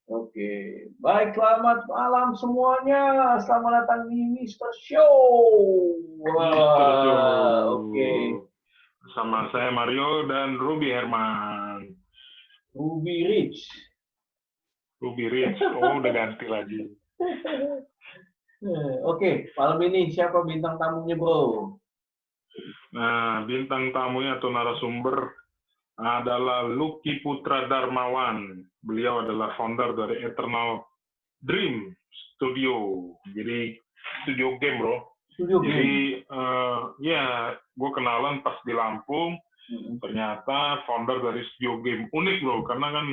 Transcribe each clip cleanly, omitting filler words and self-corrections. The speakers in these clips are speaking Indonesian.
Oke, baik, selamat malam semuanya. Selamat datang di Mister Show. Mister Wah, oke. Joe. Sama saya Mario dan Ruby Herman. Ruby Rich. Ruby Rich. Oh, udah ganti lagi. Oke, malam ini siapa bintang tamunya, bro? Nah, bintang tamunya atau narasumber adalah Lucky Putra Darmawan. Beliau adalah founder dari Eternal Dream Studio. Jadi studio game, bro. Studio Jadi game. ya, gue kenalan pas di Lampung. Ternyata founder dari studio game. Unik, bro, karena kan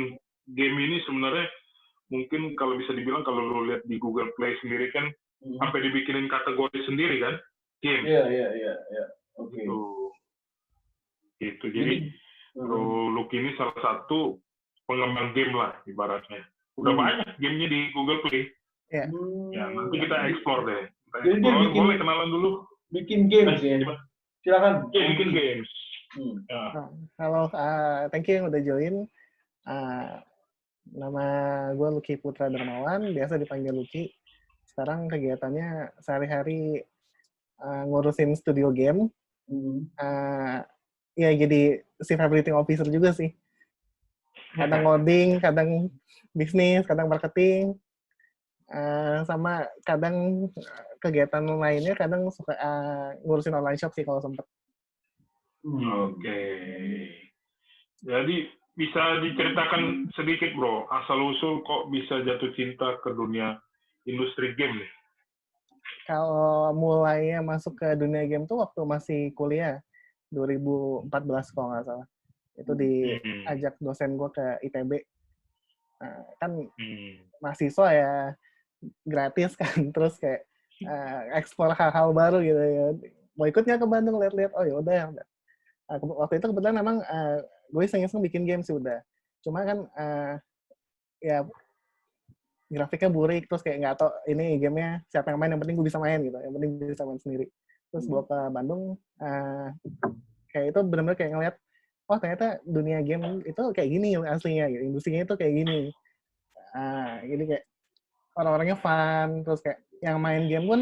game ini sebenarnya mungkin kalau bisa dibilang kalau lo lihat di Google Play sendiri kan sampai dibikinin kategori sendiri kan game. Iya. Oke. Gitu. Jadi Lucky ini salah satu pengembang game lah ibaratnya. Udah banyak gamenya di Google Play. Ya. Ya, nanti kita explore deh. Jadi dia boleh kenalan dulu. Bikin games ya. Silakan. Bikin games. Halo, thank you yang udah join. Nama gue Lucky Putra Darmawan, biasa dipanggil Lucky. Sekarang kegiatannya sehari-hari ngurusin studio game. Ya jadi chief operating officer juga sih. Kadang coding, kadang bisnis, kadang marketing, sama kadang kegiatan lainnya, kadang suka ngurusin online shop sih kalau sempet. Oke. Jadi bisa diceritakan sedikit, bro, asal-usul kok bisa jatuh cinta ke dunia industri game nih? Kalau mulainya masuk ke dunia game tuh waktu masih kuliah, 2014 kalau nggak salah. Itu diajak dosen gue ke ITB. Kan mahasiswa ya, gratis kan, terus kayak eksplor hal-hal baru gitu ya. Mau ikutnya ke Bandung lihat-lihat, oh ya udah. Waktu itu kebetulan memang gue iseng-iseng bikin game sih udah. Cuma kan ya grafiknya burik, terus kayak nggak tau ini gamenya siapa yang main, yang penting gue bisa main gitu, yang penting bisa main sendiri. Terus bawa ke Bandung, kayak itu benar-benar kayak ngeliat, oh ternyata dunia game itu kayak gini aslinya, gitu. Industrinya itu kayak gini. Jadi kayak orang-orangnya fun, terus kayak yang main game pun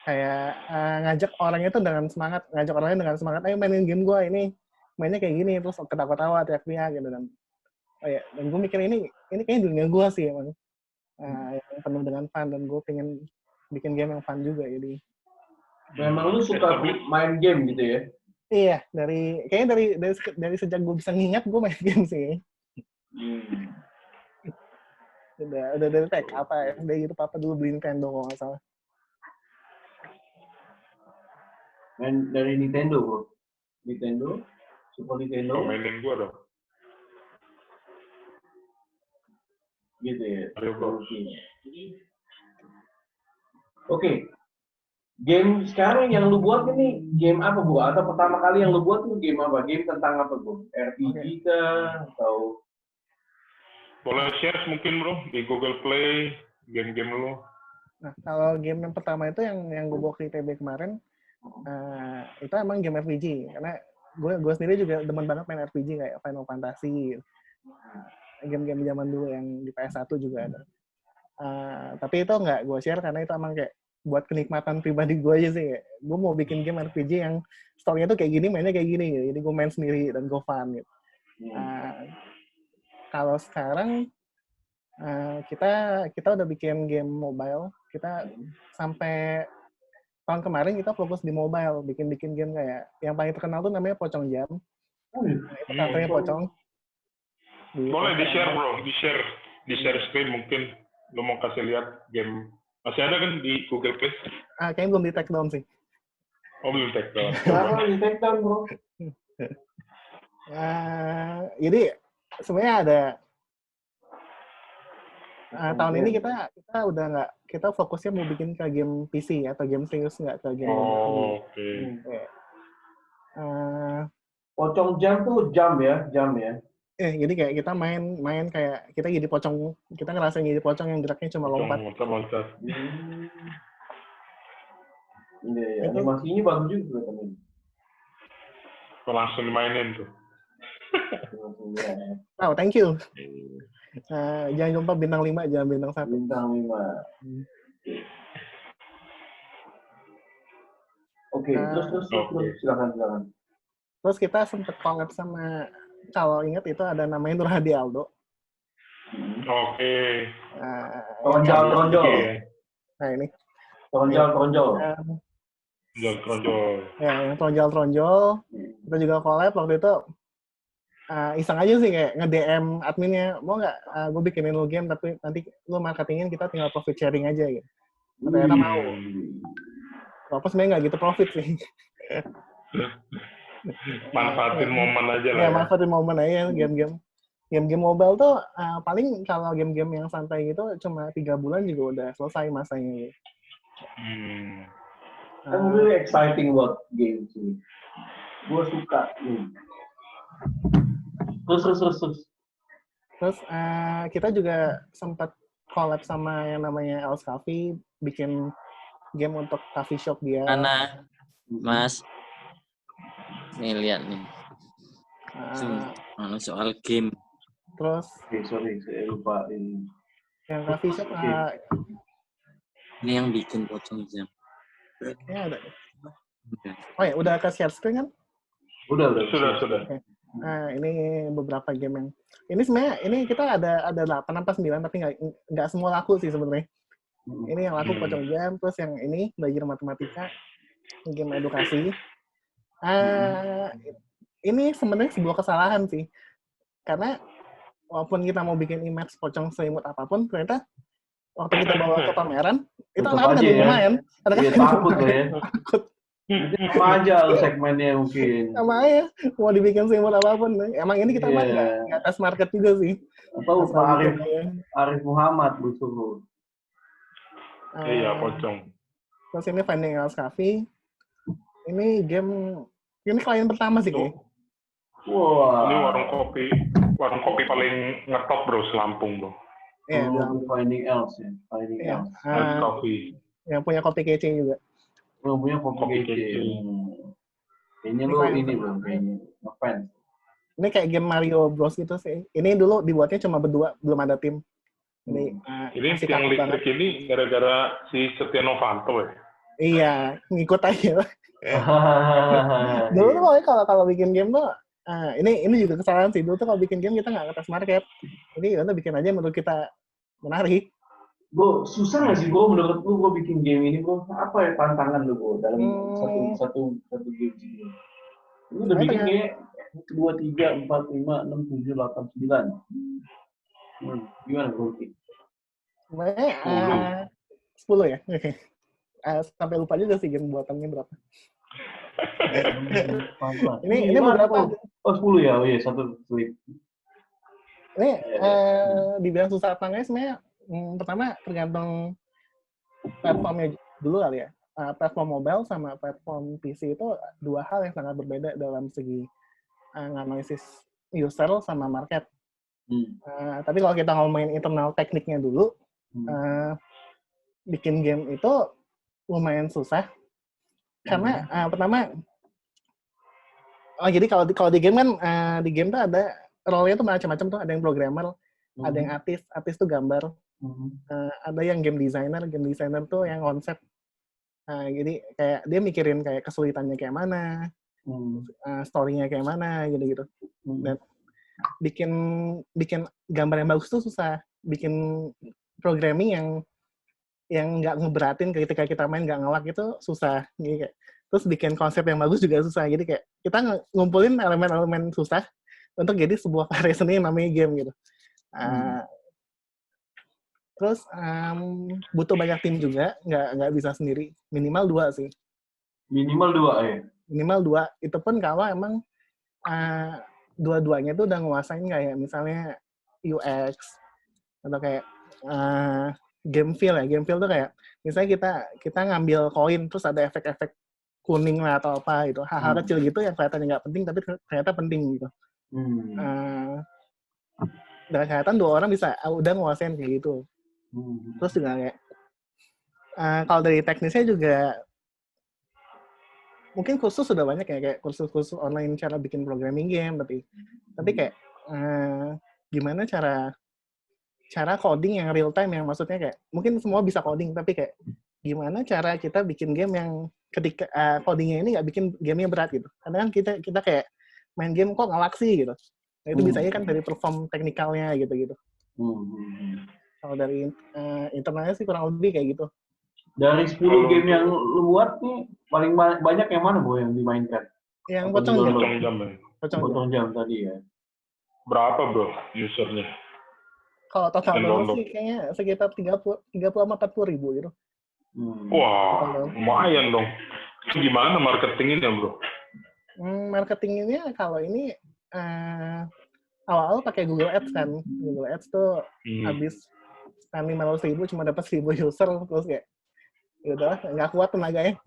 kayak ngajak orangnya itu dengan semangat, ayo mainin game gue ini, mainnya kayak gini, terus ketawa-tawa, teriak-teriak gitu. Dan gue mikir ini kayaknya dunia gue sih emang. Yang penuh dengan fun, dan gue pengen bikin game yang fun juga, jadi. Memang lu suka main game gitu ya? Iya, kayaknya dari sejak gue bisa ngingat gue main game sih. Udah dari TK apa SD gitu, papa dulu beli Nintendo kalau nggak salah. Main dari Nintendo, bro? Super Nintendo? Mainin gue dong. Gitu ya? Ayo, bro. Oke. Game sekarang yang lu buat ini game apa, Bu? Atau pertama kali yang lu buat tuh game apa? Game tentang apa, Bu? RPG kah? Atau... Boleh share mungkin, bro, di Google Play, game-game lu. Nah, kalau game yang pertama itu yang gue bawa ke ITB kemarin, itu emang game RPG. Karena gue sendiri juga demen banget main RPG kayak Final Fantasy, game-game zaman dulu yang di PS1 juga ada. Tapi itu nggak gue share karena itu emang kayak buat kenikmatan pribadi gue aja sih. Gue mau bikin game RPG yang story-nya tuh kayak gini, mainnya kayak gini gitu. Jadi gue main sendiri dan gue fun gitu. Kalau sekarang kita udah bikin game mobile. Kita sampai tahun kemarin kita fokus di mobile, bikin game kayak yang paling terkenal tuh namanya Pocong Jam. Itu karakternya Pocong. Boleh di-share, bro, di-share screen mungkin. Lu mau kasih lihat game, masih ada kan di Google Play? Kayaknya belum di take down sih. Oh, belum take down. di take down, bro. Jadi sebenarnya ada tahun ini kita udah nggak, kita fokusnya mau bikin ke game PC atau game serius, nggak ke game mobile. Oke. Pocong Jam tuh jam ya. Jadi kayak kita main kayak kita jadi pocong, kita ngerasain jadi pocong yang geraknya cuma lompat. Iya, animasinya bagus juga teman. Langsung dimainin tuh. Oh, thank you. Jangan lupa bintang 5, jangan bintang 1. Bintang 5. Oke, terus silakan. Terus kita sempat collab sama, kalau ingat itu ada namanya Nur Hadi Aldo. Oke. Tronjol. Nah ini. Tronjol. Ya, yang tronjol. Kita juga collab waktu itu. Iseng aja sih kayak nge-DM adminnya, mau nggak gue bikinin lu game tapi nanti lu marketingin, kita tinggal profit sharing aja gitu. Ternyata mau. Walaupun sebenarnya nggak gitu profit sih. Manfaatin momen aja lah. Ya, manfaatin momen aja game-game. Game-game mobile tuh paling kalau game-game yang santai gitu cuma 3 bulan juga udah selesai masanya gitu. I'm really exciting about games sih. Gue suka nih. Terus kita juga sempat collab sama yang namanya Els Coffee, bikin game untuk coffee shop dia. Mana, Mas? Nih lihat nih. Soal game. Terus, sorry, saya lupa ini. Yang coffee shop. Ini yang bikin pocong jam. Ya ada. Oh ya, udah ke share screen kan? Sudah. Okay. Nah, ini beberapa game yang ini sebenarnya kita ada 8 apa 9 tapi nggak semua laku sih sebenarnya. Ini yang laku pocong jam, terus yang ini belajar matematika, game edukasi. Ini sebenarnya sebuah kesalahan sih. Karena walaupun kita mau bikin image pocong seimut apapun, ternyata waktu kita bawa ke pameran, itu anak-anak ada yang lumayan. Takut ya. Sama aja segmennya mungkin. Sama aja, mau dibikin seimut apapun. Emang ini kita mah nggak tes market juga sih. Atau Pak Arif Muhammad Busuruh. Iya, pocong. Terus ini Finding Els Coffee. Ini game, ini klien pertama sih kayaknya. Wah. Ini warung kopi paling ngetop bro, Lampung bro. Iya, Finding Els ya. Els Coffee. Yang punya kopi kece juga. Punya kopi kece. Kayaknya lo ini bro, kayaknya ngefans. Ini kayak game Mario Bros gitu sih. Ini dulu dibuatnya cuma berdua, belum ada tim. Ini yang listrik ini gara-gara si Setia Novanto ya? Iya, ngikut aja. Dulu tuh kalau bikin game tuh, ini juga kesalahan sih. Dulu tuh kalau bikin game kita nggak ngetes market. Jadi kita bikin aja menurut kita menarik. Bro, susah nggak sih bro menurut lu bikin game ini bro? Apa ya tantangan lu bro dalam satu game ini? Lu udah bikin kayak 2, 3, 4, 5, 6, 7, 8, 9. Gimana bro? Sebenarnya 10 ya? Oke. Sampai lupa juga sih game buatannya berapa. ini beberapa? Oh 10 ya? Oh iya, satu slip. Ini dibilang susah apa nggak sebenarnya pertama tergantung platformnya dulu kali ya. Platform mobile sama platform PC itu dua hal yang sangat berbeda dalam segi analisis user sama market. Tapi kalau kita ngomongin internal tekniknya dulu, bikin game itu lumayan susah karena pertama, jadi kalau di game kan di game tuh ada role-nya tuh macam-macam tuh, ada yang programmer, ada yang artis tuh gambar, ada yang game designer tuh yang konsep. Jadi kayak dia mikirin kayak kesulitannya kayak mana, story-nya kayak mana gitu-gitu. Dan bikin gambar yang bagus tuh susah, bikin programming yang nggak ngeberatin ketika kita main nggak ngelak itu susah. Jadi kayak, terus bikin konsep yang bagus juga susah. Jadi kayak kita ngumpulin elemen-elemen susah untuk jadi sebuah karya seni yang namanya game gitu. Terus butuh banyak tim juga, nggak bisa sendiri. Minimal 2 sih. Minimal 2 ya? Minimal 2. Itu pun kalau emang dua-duanya tuh udah nguasain kayak misalnya UX atau kayak game feel ya. Game feel tuh kayak misalnya kita ngambil koin terus ada efek-efek kuning lah atau apa gitu. Hal-hal kecil gitu yang kelihatannya nggak penting tapi ternyata penting gitu. Dan kelihatan 2 orang bisa udah nguasain kayak gitu. Terus juga kayak kalau dari teknisnya juga mungkin kursus sudah banyak ya, kayak kursus-kursus online cara bikin programming game, tapi kayak gimana cara coding yang real time, yang maksudnya kayak mungkin semua bisa coding, tapi kayak gimana cara kita bikin game yang ketika codingnya ini nggak bikin gamenya berat gitu. Karena kan kita kayak main game kok ngelak sih gitu. Nah itu bisanya kan dari perform teknikalnya gitu. Kalau dari internalnya sih kurang lebih kayak gitu. Dari 10 game yang lu buat nih, paling banyak yang mana Bu yang dimainkan? Yang Pocong jam tadi ya. Berapa bro usernya? Kalau total download sih kayaknya sekitar 30-40 ribu gitu. Wah, lumayan dong. Gimana marketingnya bro? Marketingnya kalau ini awal-awal pakai Google Ads kan. Google Ads tuh habis spend 500 ribu cuma dapat 1000 user, terus kayak yaudah nggak kuat tenaganya.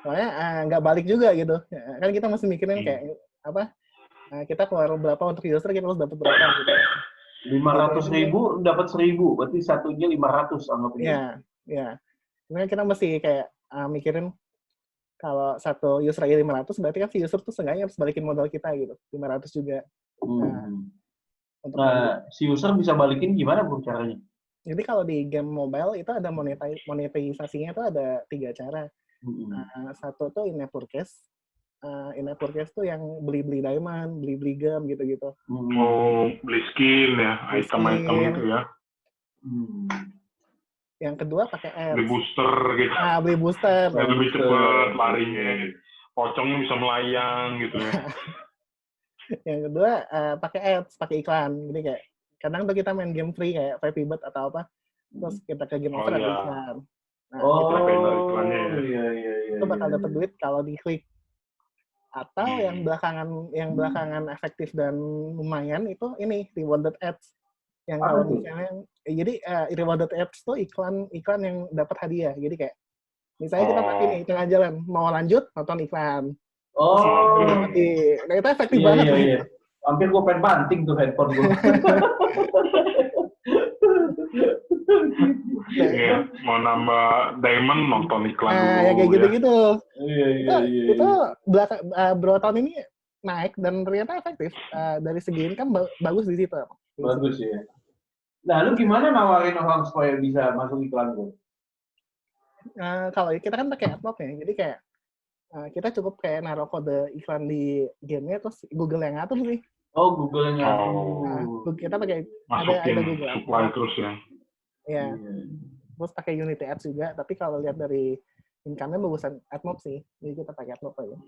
Soalnya nggak balik juga gitu. Kan kita masih mikirin kayak apa? Kita keluar berapa untuk user, kita harus dapat berapa gitu. 500 ribu dapat 1000, berarti satunya 500 anggapnya. Iya. Sebenarnya kita mesti kayak mikirin kalau satu user aja 500, berarti kan si user tuh seenggaknya harus balikin modal kita gitu, 500 juga. Si user bisa balikin gimana bro caranya? Jadi kalau di game mobile itu ada monetisasinya tuh ada 3 cara. Satu tuh in-app purchase. In-app purchase tuh yang beli diamond, beli gem gitu-gitu. Beli skin ya, item-item itu ya. Yang kedua pakai ads. Beli booster gitu. Beli booster. Lebih cepat larinya. Pocongnya bisa melayang gitu ya. Yang kedua pakai ads, pakai iklan. Jadi kayak kadang tuh kita main game free kayak Flappy Bird atau apa, terus kita ke game over ada iklan. Iklannya ya. Itu bakal dapat duit kalau diklik. Atau yang belakangan efektif dan lumayan itu ini rewarded ads. Yang kalau misalnya jadi rewarded ads tuh iklan yang dapat hadiah. Jadi kayak misalnya kita pakai nih tengah jalan mau lanjut nonton iklan. Nah itu efektif banget. Iya. Hampir gue pengen banting tuh handphone gue. Mau nambah diamond nonton iklan dulu. Ya kayak gitu-gitu. Iya. Itu beberapa tahun ini naik dan ternyata efektif. Dari segi income bagus di situ. Bagus ya. Nah, lu gimana nawarin orang supaya bisa masuk iklan gue? Kalau kita kan pakai AdMob ya, jadi kayak kita cukup kayak naruh kode iklan di gamenya, terus Google yang ngatur sih. Google yang ngatur. Kita pakai ada Google supply terus ya. Iya. Terus pakai Unity Ads juga, tapi kalau lihat dari income-nya bagusan AdMob sih, jadi kita pakai AdMob aja.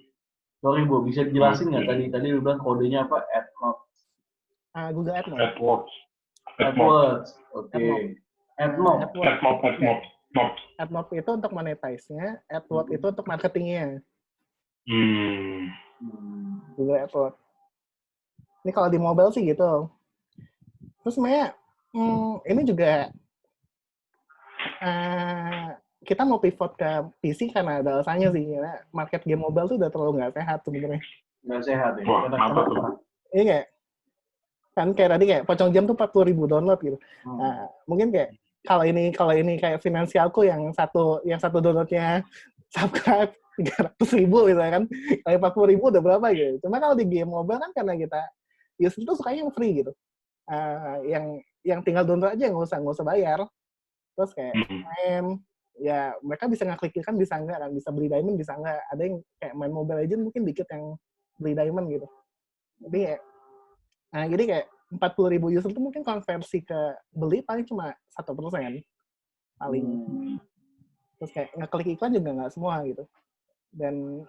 Sorry Bu, bisa jelasin nggak tadi lu bilang kodenya apa? AdMob. Google AdMob. AdWords. Oke. AdMob. AdMob itu untuk monetize-nya, AdWords itu untuk marketingnya. Google AdWords. Ini kalau di mobile sih gitu. Terus sebenarnya ini juga kita mau pivot ke PC karena ada alasannya sih. Karena market game mobile tuh udah terlalu nggak sehat sebenarnya. Nggak sehat ya? Kenapa tuh? Iya kan kayak tadi kayak Pocong Jam tuh 40 ribu download gitu. Mungkin kayak kalau ini kayak finansialku yang satu downloadnya subscribe 300 ribu gitu kan, kali 40 ribu udah berapa gitu. Cuma kalau di game mobile kan karena kita user itu sukanya yang free gitu, yang tinggal download aja nggak usah bayar. Terus kayak main ya mereka bisa ngeklik kan, bisa nggak kan, bisa beli diamond bisa nggak. Ada yang kayak main Mobile Legends mungkin dikit yang beli diamond gitu. Jadi kayak 40 ribu user itu mungkin konversi ke beli paling cuma 1% paling. Terus kayak ngeklik iklan juga nggak semua gitu. Dan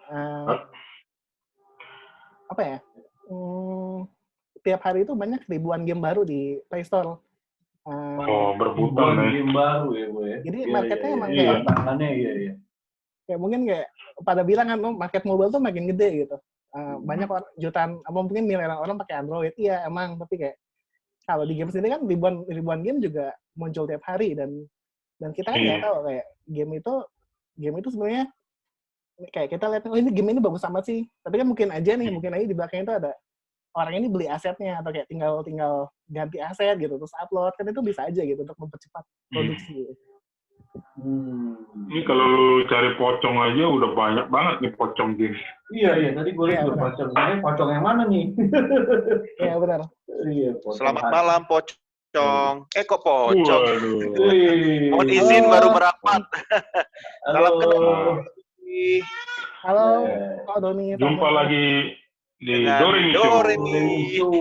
apa ya? Tiap hari itu banyak ribuan game baru di Play Store. Berputar ya. Game baru ya, Bu ya. Jadi marketnya emang kayak tantangannya iya. Kayak mungkin kayak pada bilang kan market mobile tuh makin gede gitu. Banyak jutaan, apa mungkin miliaran orang pakai Android, iya emang, tapi kayak kalau di game sendiri kan ribuan game juga muncul tiap hari dan kita kan nggak tahu kayak game itu sebenarnya kayak kita lihat ini game ini bagus amat sih, tapi kan mungkin aja di belakang itu ada orang ini beli asetnya atau kayak tinggal ganti aset gitu terus upload, kan itu bisa aja gitu untuk mempercepat produksi gitu. Ini kalau lu cari pocong aja udah banyak banget nih pocong game. Iya, tadi gue lihat Iya, tuh benar. pocong. Ini pocong yang mana nih? Iya, benar. Iya, pocong Selamat hati. malam pocong. Kok pocong? Waduh. Wih. Mohon izin Halo. baru merapat. Halo. Salam kenal. Halo, Eh, Kak Doni. Jumpa lagi di Dengan Doremi Show. Doremi. Doremi Show.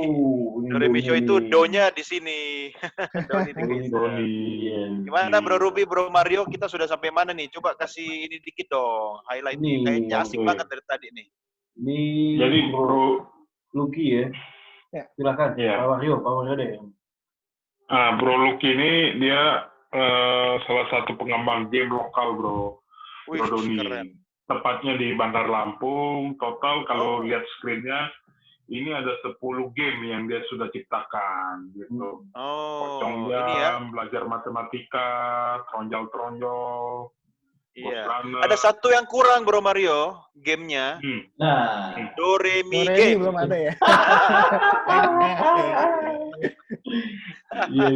Ini Doremi Show itu nih. do-nya di sini. Doni di Doni. Doni. Iya. Gimana Bro Ruby, Bro Mario, kita sudah sampai mana nih? Coba kasih ini dikit dong, highlight nih. Nih, Kayaknya asik oke. banget dari tadi nih. Di Jadi Bro, Lucky ya. Ya. Silakan. Iya. Pak Mario deh. Bro Lucky ini dia salah satu pengembang game lokal, Bro. Wih, Bro Doni. keren. Tepatnya di Bandar Lampung. Total kalau Oh. lihat screen-nya, ini ada 10 game yang dia sudah ciptakan gitu. Pocong Oh, ini ya. jam, belajar matematika, tronjol-tronjol, Ghost Iya. Runner. Ada satu yang kurang Bro Mario, gamenya. Nah. Doremi Doremi game. belum ada ya? Iya.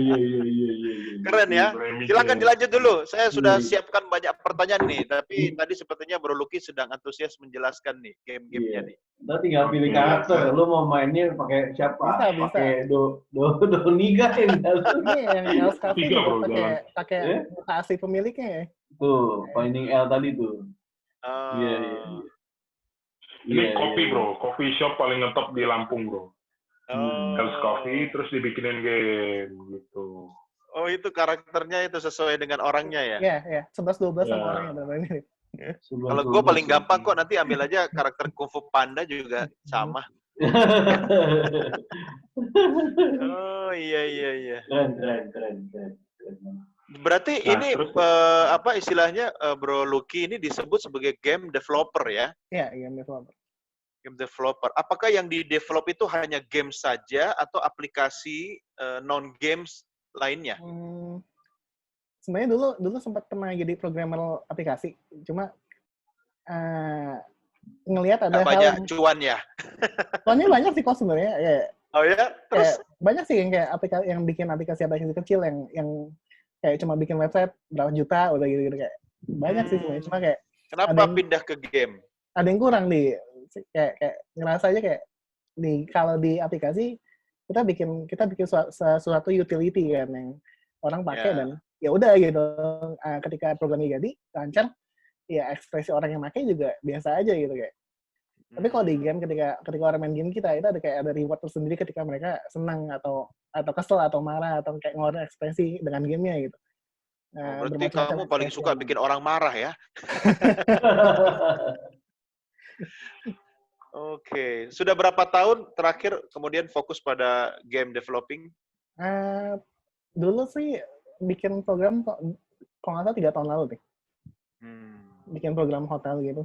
Keren ya. Doremi Silakan game. dilanjut dulu. Saya sudah Iya. siapkan banyak pertanyaan nih, tapi tadi sepertinya Bro Lucky sedang antusias menjelaskan nih game-gamenya Iya. nih. Ntar tinggal pilih karakter. Lu mau mainnya pakai siapa? Bisa. Pakai Doni kan? Ini yang Else Cafe Tiga, juga Bro, pakai Ya? muka asli pemiliknya ya. Tuh, Finding L tadi tuh. Oh. Iya. Ini Iya, kopi, iya. Bro. Coffee shop paling ngetop di Lampung, Bro. Oh. Else Coffee, terus dibikinin game gitu. Oh, itu karakternya itu sesuai dengan orangnya ya? Iya. 11-12 sama Ya. orangnya benar-benar ini. Kalau gue paling gampang kok, nanti ambil aja karakter Kung Fu Panda juga sama. Oh, iya. Keren. Berarti Nah, ini terus- apa istilahnya Bro Lucky ini disebut sebagai game developer ya? Iya, game developer. Game developer. Apakah yang di develop itu hanya game saja atau aplikasi non games lainnya? Sebenarnya dulu sempat pernah jadi programmer aplikasi, cuma ngelihat ada Nggak hal banyak yang cuan ya? soalnya banyak sih kok sebenarnya. Ya, Oh ya? Terus? kayak banyak sih yang kayak aplikasi yang bikin aplikasi kecil yang kayak cuma bikin website berapa juta udah gitu kayak banyak sih sebenarnya, cuma kayak Kenapa ada yang- pindah ke game? ada yang kurang di kayak ngerasa aja kayak kalau di aplikasi kita bikin sesuatu utility kan yang orang pakai Ya. dan ya udah gitu. Ketika programnya jadi lancar, ya ekspresi orang yang pakai juga biasa aja gitu kayak. Tapi kalau di game ketika orang main game kita itu ada reward tersendiri ketika mereka senang atau kesel atau marah atau kayak ngeluarin ekspresi dengan gamenya gitu. Oh, berarti bermacam-macam kamu paling ekspresi suka yang- bikin orang marah ya? Oke. Sudah berapa tahun terakhir kemudian fokus pada game developing? Dulu sih bikin program kok kalau nggak salah 3 tahun lalu deh. Bikin program hotel gitu.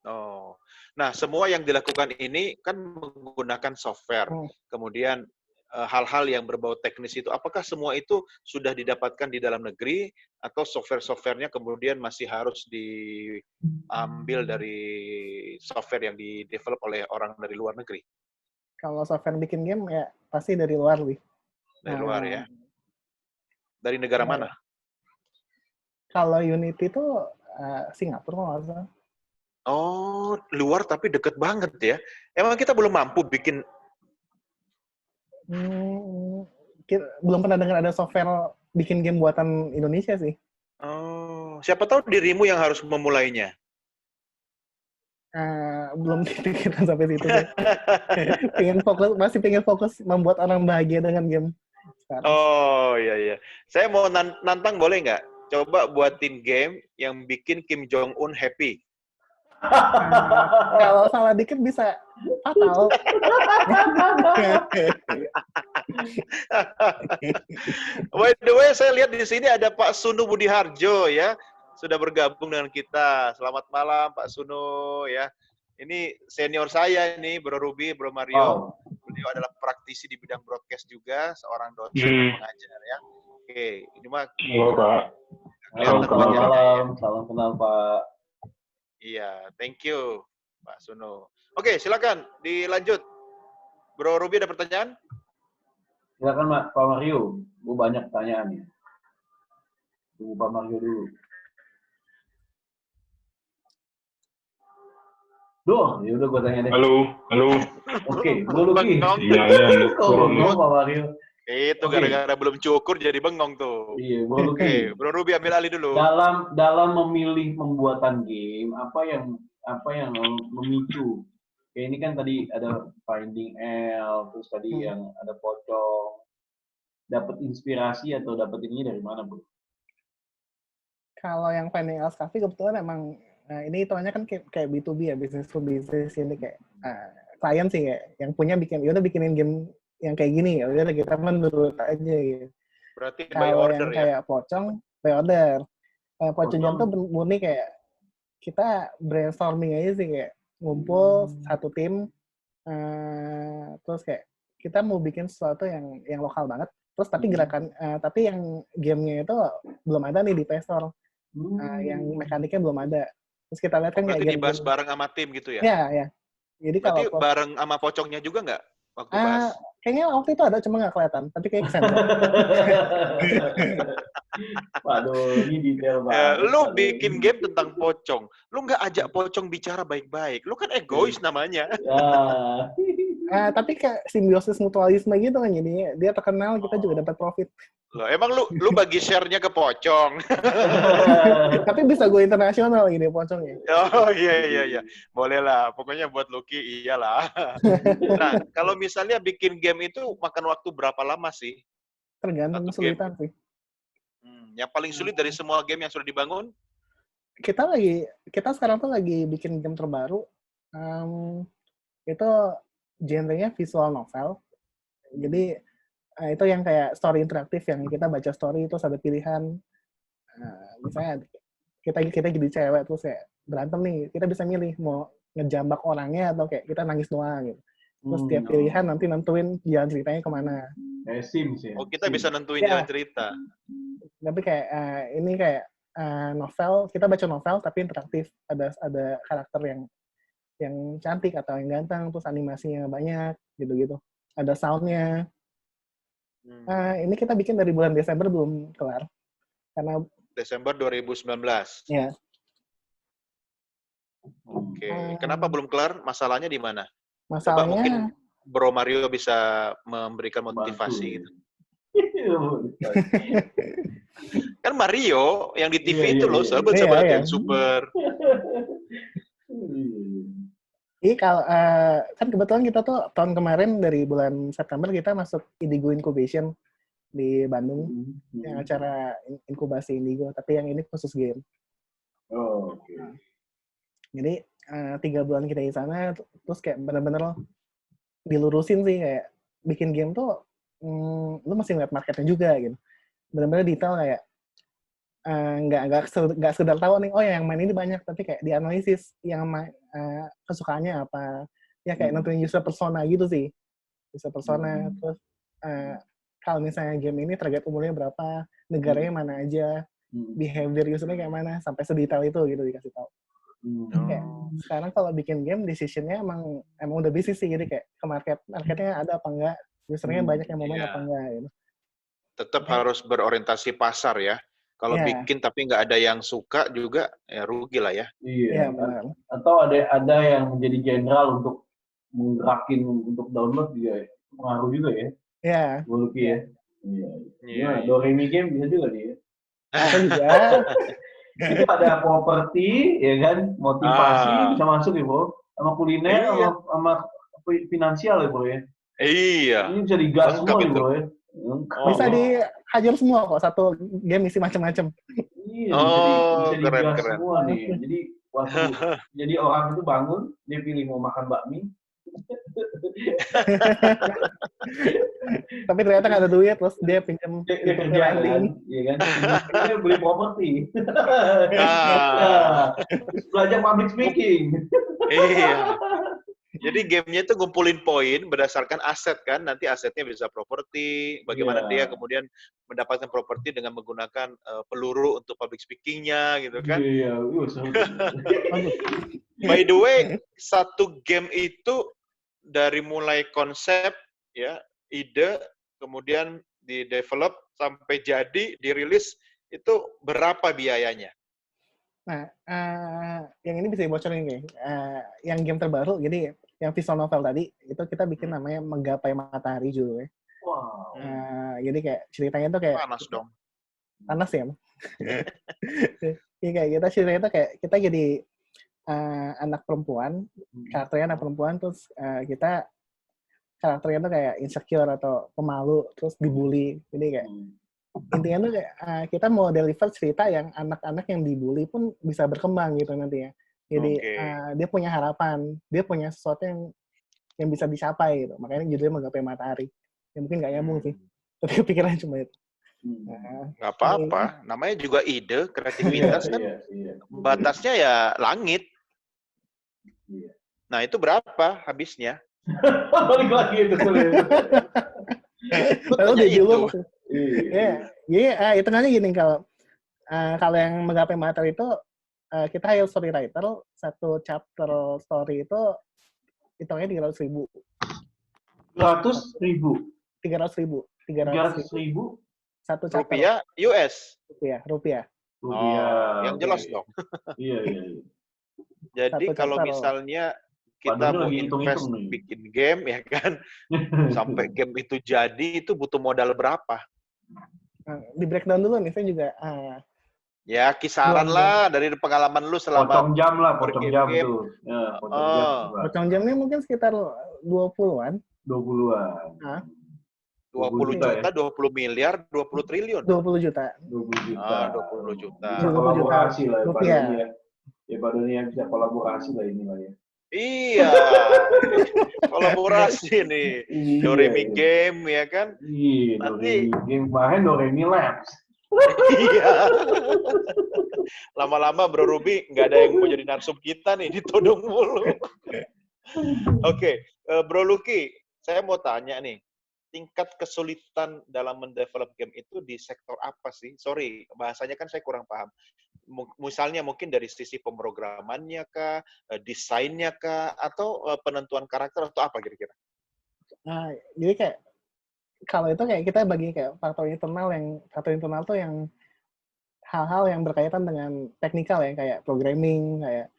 Oh. Nah, semua yang dilakukan ini kan menggunakan software. Kemudian hal-hal yang berbau teknis itu, apakah semua itu sudah didapatkan di dalam negeri atau software-softwarenya kemudian masih harus diambil dari software yang di-develop oleh orang dari luar negeri? Kalau software bikin game ya pasti dari luar nih. Dari luar ya? Dari negara mana? Kalau Unity itu Singapura kalau nggak salah. Oh, luar tapi deket banget ya. Emang kita belum mampu bikin. Belum pernah dengar ada software bikin game buatan Indonesia sih. Oh, siapa tahu dirimu yang harus memulainya. Belum dipikirkan sampai situ. Masih pengen fokus membuat orang bahagia dengan game. Sekarang. Oh iya. Saya mau nantang boleh nggak? Coba buatin game yang bikin Kim Jong Un happy. Kalau salah dikit bisa fatal. By the way, saya lihat di sini ada Pak Sunu Budi Harjo ya, sudah bergabung dengan kita. Selamat malam Pak Sunu ya. Ini senior saya nih, Bro Ruby, Bro Mario. Beliau adalah praktisi di bidang broadcast juga, seorang dosen dan pengajar ya. Oke, ini mah. Halo Pak. Selamat malam, salam kenal Pak. Iya, thank you, Pak Suno. Oke, silakan dilanjut. Bro Ruby ada pertanyaan? Silakan Pak Mario, gue banyak pertanyaannya. Tunggu Pak Mario dulu. Duh, ya udah gue tanya deh. Halo. Oke, Bro Luki. Sinyalnya turun nih. Pak Mario. Itu Oke. gara-gara belum cukur jadi bengong tuh. Iya, Bro Luki. Oke, Bro Ruby ambil alih dulu. Dalam memilih pembuatan game, apa yang memicu? Kayak ini kan tadi ada Finding L, terus tadi yang ada pocong. Dapat inspirasi atau dapat ini dari mana, Bro? Kalau yang Finding Else Cafe kebetulan emang ini hitungannya kan kayak B2B ya, business to business. Ini kayak klien sih kayak yang punya bikinin game yang kayak gini, ya udah kita menurut aja gitu. Berarti by Kalau order yang ya? kayak pocong by order. Pocong tuh murni kayak kita brainstorming aja sih, kayak ngumpul satu tim, terus kayak kita mau bikin sesuatu yang lokal banget, terus tapi gerakan tapi yang gamenya itu belum ada nih di Play Store. Yang mekaniknya belum ada. Terus kita lihat kan berarti kayak dibahas bareng sama tim gitu ya? Iya. Jadi berarti kalau bareng sama pocongnya juga nggak waktu bahas? Kayaknya waktu itu ada, cuma nggak kelihatan. Tapi kayak kesensor. Waduh, ini detail banget. Lu bikin game tentang pocong. Lu nggak ajak pocong bicara baik-baik. Lu kan egois namanya. Ya. Tapi kayak simbiosis mutualisme gitu kan. Jadi dia terkenal, kita juga dapat profit. Loh, emang lu bagi share-nya ke pocong? Tapi bisa gue internasional gini pocongnya. Oh iya. Boleh lah. Pokoknya buat Lucky iyalah. Nah, kalau misalnya bikin game itu makan waktu berapa lama sih? Tergantung kesulitan sih. Yang paling sulit dari semua game yang sudah dibangun? Kita sekarang tuh lagi bikin game terbaru. Itu genrenya visual novel. Jadi itu yang kayak story interaktif, yang kita baca story terus ada pilihan. Misalnya kita jadi cewek terus kayak berantem nih, kita bisa milih mau ngejambak orangnya atau kayak kita nangis doang gitu. Terus tiap pilihan nanti nentuin jalan ceritanya kemana. Kayak Sims ya. Oh, kita bisa nentuin jalan cerita. Tapi kayak ini kayak novel, kita baca novel tapi interaktif. Ada karakter yang cantik atau yang ganteng, terus animasinya banyak gitu-gitu. Ada soundnya. Ini kita bikin dari bulan Desember belum kelar. Karena Desember 2019. Ya. Oke. Kenapa belum kelar? Masalahnya di mana? Masalahnya Coba mungkin Bro Mario bisa memberikan motivasi gitu. Kan Mario yang di TV itu loh, sahabat-sahabat yang super. Jadi kalau kan kebetulan kita tuh tahun kemarin dari bulan September kita masuk Indigo Incubation di Bandung, yang acara inkubasi Indigo, tapi yang ini khusus game. Oh, oke. Jadi 3 bulan kita di sana, terus kayak bener-bener dilurusin sih, kayak bikin game tuh lu mesti ngeliat marketnya juga gitu. Bener-bener detail kayak nggak sekedar tahu nih, oh yang main ini banyak, tapi kayak dianalisis yang kesukaannya apa, ya kayak nentuin user persona gitu sih, user persona. Terus kalau misalnya game ini target umurnya berapa, negaranya mana aja, behavior usernya kayak mana, sampai sedetail itu gitu dikasih tahu. Kayak sekarang kalau bikin game decisionnya emang udah bisnis sih, jadi kayak ke marketnya ada apa enggak, usernya banyak yang mau main apa enggak gitu. Tetap harus berorientasi pasar ya. Kalau bikin tapi nggak ada yang suka juga, ya rugi lah ya. Iya, benar. Atau ada yang menjadi general untuk menggerakin untuk download juga, pengaruh juga ya. Iya. Lucky ya. Iya. Doremi game bisa juga dia. Bisa juga. Itu ada properti, ya kan, motivasi bisa masuk ya bro, sama kuliner, sama finansial ya bro ya. Iya. Ini bisa digas semua nih bro ya. Bisa dihajar semua kok, satu game isi macam-macam. Iya, bisa digas semua nih. Jadi waktu jadi orang itu bangun, dia pilih mau makan bakmi. Tapi ternyata nggak ada duit, terus dia pinjam kerjaan, iya kan? Dia beli properti. Belajar public speaking. Iya. Jadi gamenya itu ngumpulin poin berdasarkan aset kan, nanti asetnya bisa properti, bagaimana dia kemudian mendapatkan properti dengan menggunakan peluru untuk public speaking-nya gitu kan. Iya. By the way, satu game itu dari mulai konsep ya, ide, kemudian di develop sampai jadi dirilis itu berapa biayanya? Nah, yang ini bisa dibocorin nih. Yang game terbaru, jadi yang visual novel tadi, itu kita bikin namanya Menggapai Matahari judulnya. Wow. Jadi kayak ceritanya tuh kayak Panas dong. panas ya. Iya kayak kita ceritanya tuh kayak kita jadi anak perempuan, karakternya anak perempuan, terus kita karakternya tuh kayak insecure atau pemalu, terus dibully. Jadi kayak intinya tuh kayak kita mau deliver cerita yang anak-anak yang dibully pun bisa berkembang gitu nantinya. Jadi dia punya harapan, dia punya sesuatu yang bisa dicapai gitu. Makanya judulnya Menggapai Matahari. Ya mungkin nggak nyambung sih. Tapi kepikiran cuma itu. Nggak apa-apa. Namanya juga ide, kreativitas kan. Batasnya ya langit. Nah itu berapa habisnya? Balik lagi itu sulit. Lalu dia dulu. Iya, hitungannya gini kalau yang Menggapai Matahari itu kita hire story writer, satu chapter story itu hitungnya 300.000. 300.000. Satu chapter. Rupiah, US? Rupiah. Yang jelas dong. Iya. Jadi kalau misalnya kita mau invest bikin game ya kan, sampai game itu jadi itu butuh modal berapa? Di breakdown dulu nih, saya juga. Ya kisaran lah dari pengalaman lu selama. Pocong jam tuh. Ya, pocong jamnya mungkin sekitar 20-an. 20-an. 20 juta, 20 miliar, 20 triliun. 20 juta. 20 juta. Kolaborasi lah. Rupiah. Ya Pak Dunia bisa kolaborasi lah inilah ya. Iya, kolaborasi nih. Doremi Game ya kan? Iya, Doremi Game. Bahkan Doremi Labs. Iya. Lama-lama Bro Ruby nggak ada yang mau jadi narsum kita nih, ditodong mulu. Oke, Bro Lucky, saya mau tanya nih. Tingkat kesulitan dalam mendevelop game itu di sektor apa sih? Sorry, bahasanya kan saya kurang paham. Misalnya mungkin dari sisi pemrogramannya kah, desainnya kah, atau penentuan karakter atau apa kira-kira? Nah, jadi kayak kalau itu kayak kita bagi kayak faktor internal tuh yang hal-hal yang berkaitan dengan teknikal ya, kayak programming, kayak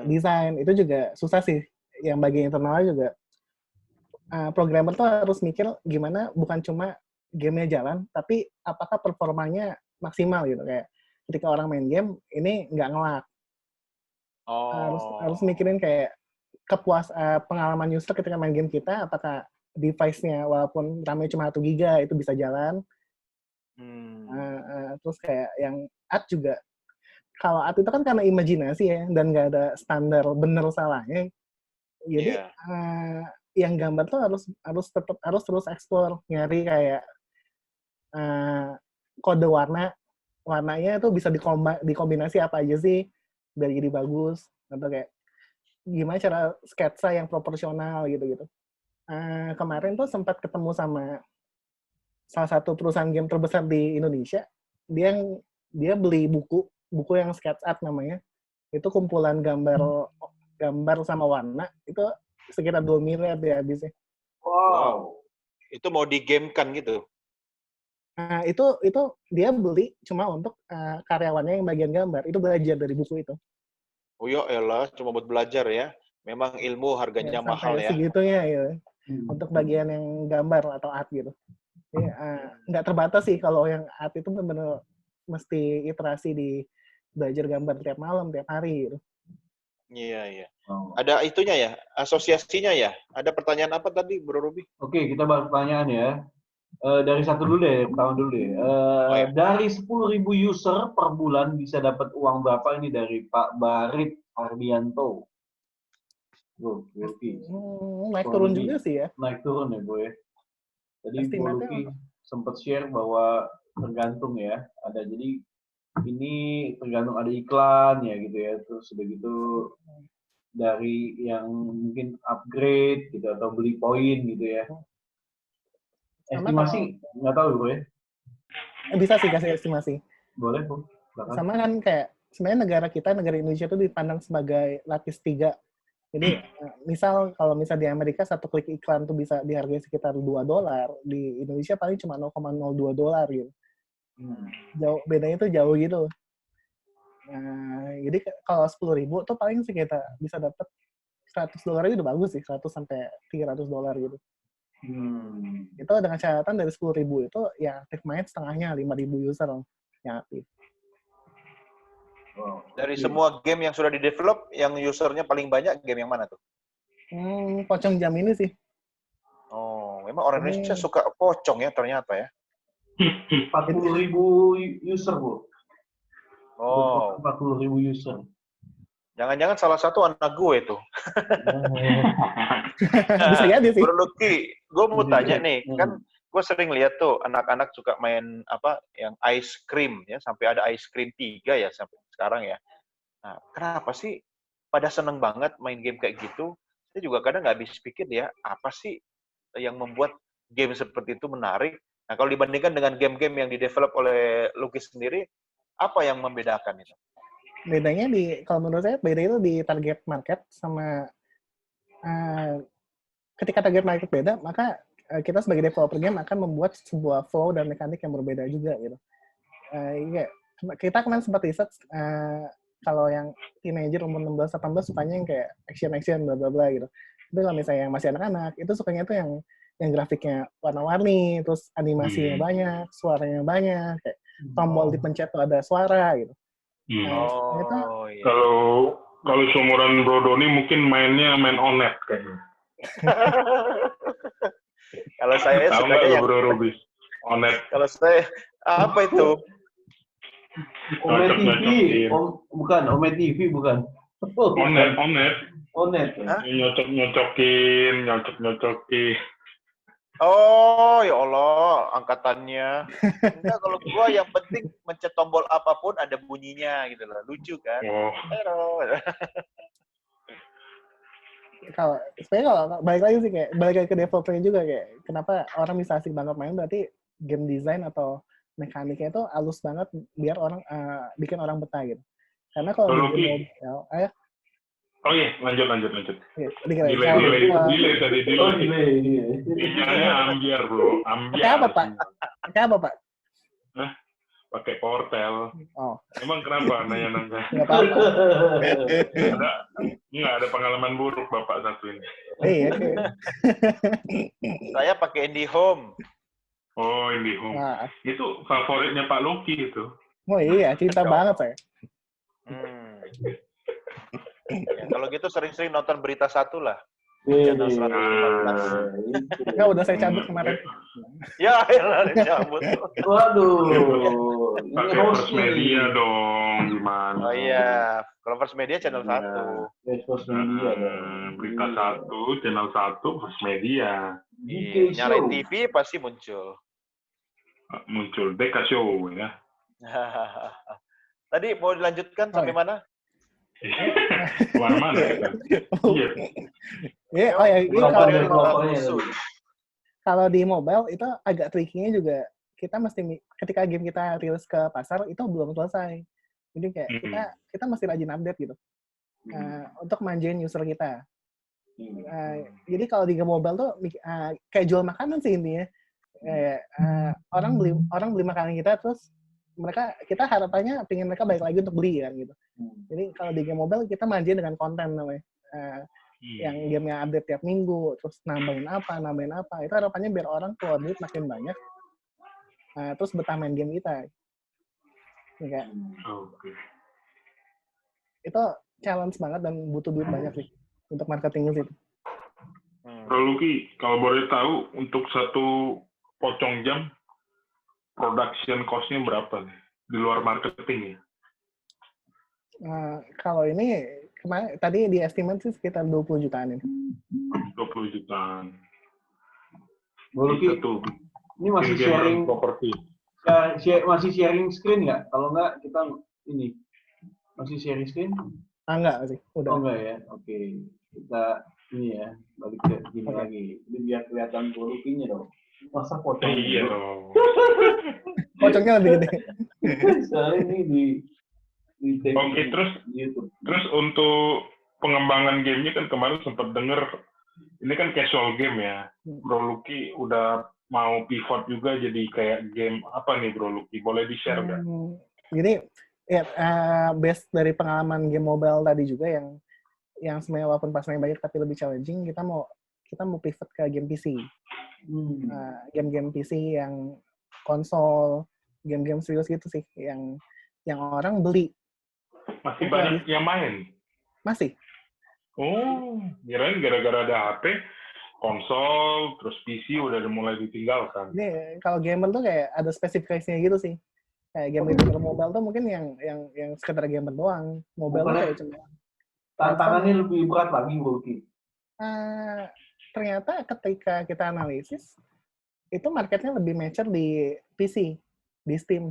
desain, itu juga susah sih. Yang bagi internalnya juga programmer tuh harus mikir gimana bukan cuma gamenya jalan, tapi apakah performanya maksimal gitu. Kayak ketika orang main game, ini nggak ngelak. Harus mikirin kayak pengalaman user ketika main game kita, apakah device-nya walaupun RAM-nya cuma 1 GB itu bisa jalan. Terus kayak yang art juga, kalau art itu kan karena imajinasi ya, dan nggak ada standar bener salahnya. Jadi yang gambar tuh harus terus explore, nyari kayak kode warnanya tuh bisa dikombinasi apa aja sih biar jadi bagus, atau kayak gimana cara sketsa yang proporsional gitu. Kemarin tuh sempat ketemu sama salah satu perusahaan game terbesar di Indonesia. Dia beli buku yang sketch art namanya. Itu kumpulan gambar sama warna, itu sekitar 2 miliar dia habisnya. Wow. Itu mau di-game-kan gitu? Itu dia beli cuma untuk karyawannya yang bagian gambar. Itu belajar dari buku itu. Oh ya elah, cuma buat belajar ya. Memang ilmu harganya mahal ya. Segitunya ya. Untuk bagian yang gambar atau art gitu. Jadi, nggak terbatas sih kalau yang art itu benar-benar mesti iterasi di belajar gambar tiap malam, tiap hari gitu. Iya. Ada itunya ya, asosiasinya ya. Ada pertanyaan apa tadi, Bro Ruby? Oke, kita bahas pertanyaan ya. Dari satu dulu deh, pertama dulu deh. Dari 10.000 user per bulan bisa dapat uang berapa ini dari Pak Barit Ardianto? Naik turun juga sih ya. Naik turun ya, Bu ya. Tadi Bu Lucky sempat share bahwa tergantung ya. Jadi ini tergantung ada iklan ya gitu ya, terus udah gitu dari yang mungkin upgrade gitu atau beli poin gitu ya. Estimasi nggak tahu Bro ya. Bisa sih kasih estimasi. Boleh Bu. Sama kan kayak sebenarnya negara Indonesia itu dipandang sebagai lapis 3. Jadi kalau misal di Amerika satu klik iklan tuh bisa dihargai sekitar $2, di Indonesia paling cuma $0.02 gitu. Jauh, bedanya tuh jauh gitu. Nah, jadi kalau 10.000 tuh paling sekitar bisa dapat $100 itu udah bagus sih, 100 sampai $300 gitu. Itu dengan catatan dari 10.000 itu yang aktif main setengahnya 5.000 user yang aktif. Dari semua game yang sudah di-develop, yang usernya paling banyak game yang mana tuh? Pocong jam ini sih. Oh, memang orang Indonesia suka pocong ya ternyata ya. 40.000 user, Bu. Oh. 40.000 user. Jangan-jangan salah satu anak gue tuh. Bisa jadi sih. Bro Lucky, gue mau tanya nih, kan gue sering lihat tuh anak-anak suka main apa yang ice cream ya, sampai ada ice cream 3 ya sampai sekarang ya. Nah, kenapa sih pada seneng banget main game kayak gitu? Saya juga kadang nggak habis pikir ya, apa sih yang membuat game seperti itu menarik? Nah, kalau dibandingkan dengan game-game yang di-develop oleh Lucky sendiri, apa yang membedakan itu? Bedanya kalau menurut saya beda itu di target market sama ketika target market beda, maka kita sebagai developer game akan membuat sebuah flow dan mekanik yang berbeda juga gitu. Kita kemarin sempat riset kalau yang teenager umur 16-18 sukanya yang kayak action bla bla bla gitu. Tapi kalau misalnya yang masih anak-anak itu sukanya tuh yang grafiknya warna-warni, terus animasinya banyak, suaranya banyak, kayak tombol dipencet tuh ada suara gitu. Iya. Kalau seumuran Bro Doni mungkin main Onet kayaknya. Kalau saya sukanya yang Bro Rubis. Onet. Kalau saya apa itu? Ome TV, bukan Ome TV bukan. Onet. Nyocok-nyocokin. Oh, ya Allah, angkatannya. Enggak, kalau gua yang penting mencet tombol apapun ada bunyinya gitu loh. Lucu kan? Oh. Kalau balik lagi sih kayak balik lagi ke developernya juga kayak kenapa orang bisa asik banget main berarti game design atau mekaniknya itu halus banget biar orang bikin orang betah gitu. Karena kalau di game mobile, oh iya, lanjut. Delay tadi. Sinyalnya ambiar, Bro. Pakai apa, Pak? Hah? Pakai Portel. Oh. Emang kenapa nanya-nanya? Enggak apa-apa. Nggak ada pengalaman buruk Bapak satu ini. Iya. Saya pakai IndiHome. Oh, IndiHome. Nah. Itu favoritnya Pak Lucky itu. Oh iya, cinta banget saya. Ya, kalau gitu sering-sering nonton Berita 1 lah. Channel 115. Enggak, udah saya cabut kemarin. Ya, cabut. Waduh. Pakai First Media dong, gimana? Oh iya, kalau First Media channel 1. First Media Berita 1, channel 1, First Media. Nyalain TV pasti muncul. Deka Show ya. Tadi mau dilanjutkan sampai mana? Mana ya? Kalau di mobile itu agak tricky-nya juga kita mesti ketika game kita rilis ke pasar itu belum selesai. Jadi kayak kita mesti rajin update gitu. Untuk manjain user kita. Jadi kalau di game mobile tuh kayak jual makanan sih intinya. Orang beli makanan kita terus kita harapannya pengen mereka balik lagi untuk beli kan gitu. Jadi kalau di game mobile kita manjain dengan konten namanya. Yang gamenya update tiap minggu, terus nambahin apa. Itu harapannya biar orang keluar duit makin banyak. Terus betah main game kita. Ya, itu challenge banget dan butuh duit banyak sih untuk marketing itu. Bro Lucky, kalau boleh tahu untuk satu pocong jam production cost-nya berapa nih? Di luar marketing ya? Kalau ini kemarin tadi di estimate sih sekitar 20 jutaan ini. 20 jutaan. Bro Lucky, ini masih sharing properti. Masih sharing screen nggak? Kalau nggak kita ini masih sharing screen? Enggak sih, udah. Oh enggak ya, oke. Kita ini ya balik ke gini lagi. Jadi biar kelihatan Bro Lucky-nya dong. Masa pocong? Iya dong. Pocongnya lebih gede. Soalnya ini di Oke, terus untuk pengembangan gamenya kan kemarin sempat denger ini kan casual game ya. Bro Lucky udah mau pivot juga jadi kayak game apa nih Bro Lucky? Boleh di-share nggak? Jadi ya, based dari pengalaman game mobile tadi juga yang sebenarnya walaupun pas main banyak tapi lebih challenging, kita mau pivot ke game PC. Game-game PC yang konsol, game-game serius gitu sih, yang orang beli. Masih banyak yang main? Masih. Oh, kirain gara-gara ada HP, konsol, terus PC udah mulai ditinggalkan. Ini kalau gamer tuh kayak ada spesifikasinya gitu sih. Kayak game mobile tuh mungkin yang sekedar gamer doang. Mobile tuh kayak cuma tantangannya lebih berat lagi mungkin. Ternyata ketika kita analisis, itu marketnya lebih mature di PC, di Steam.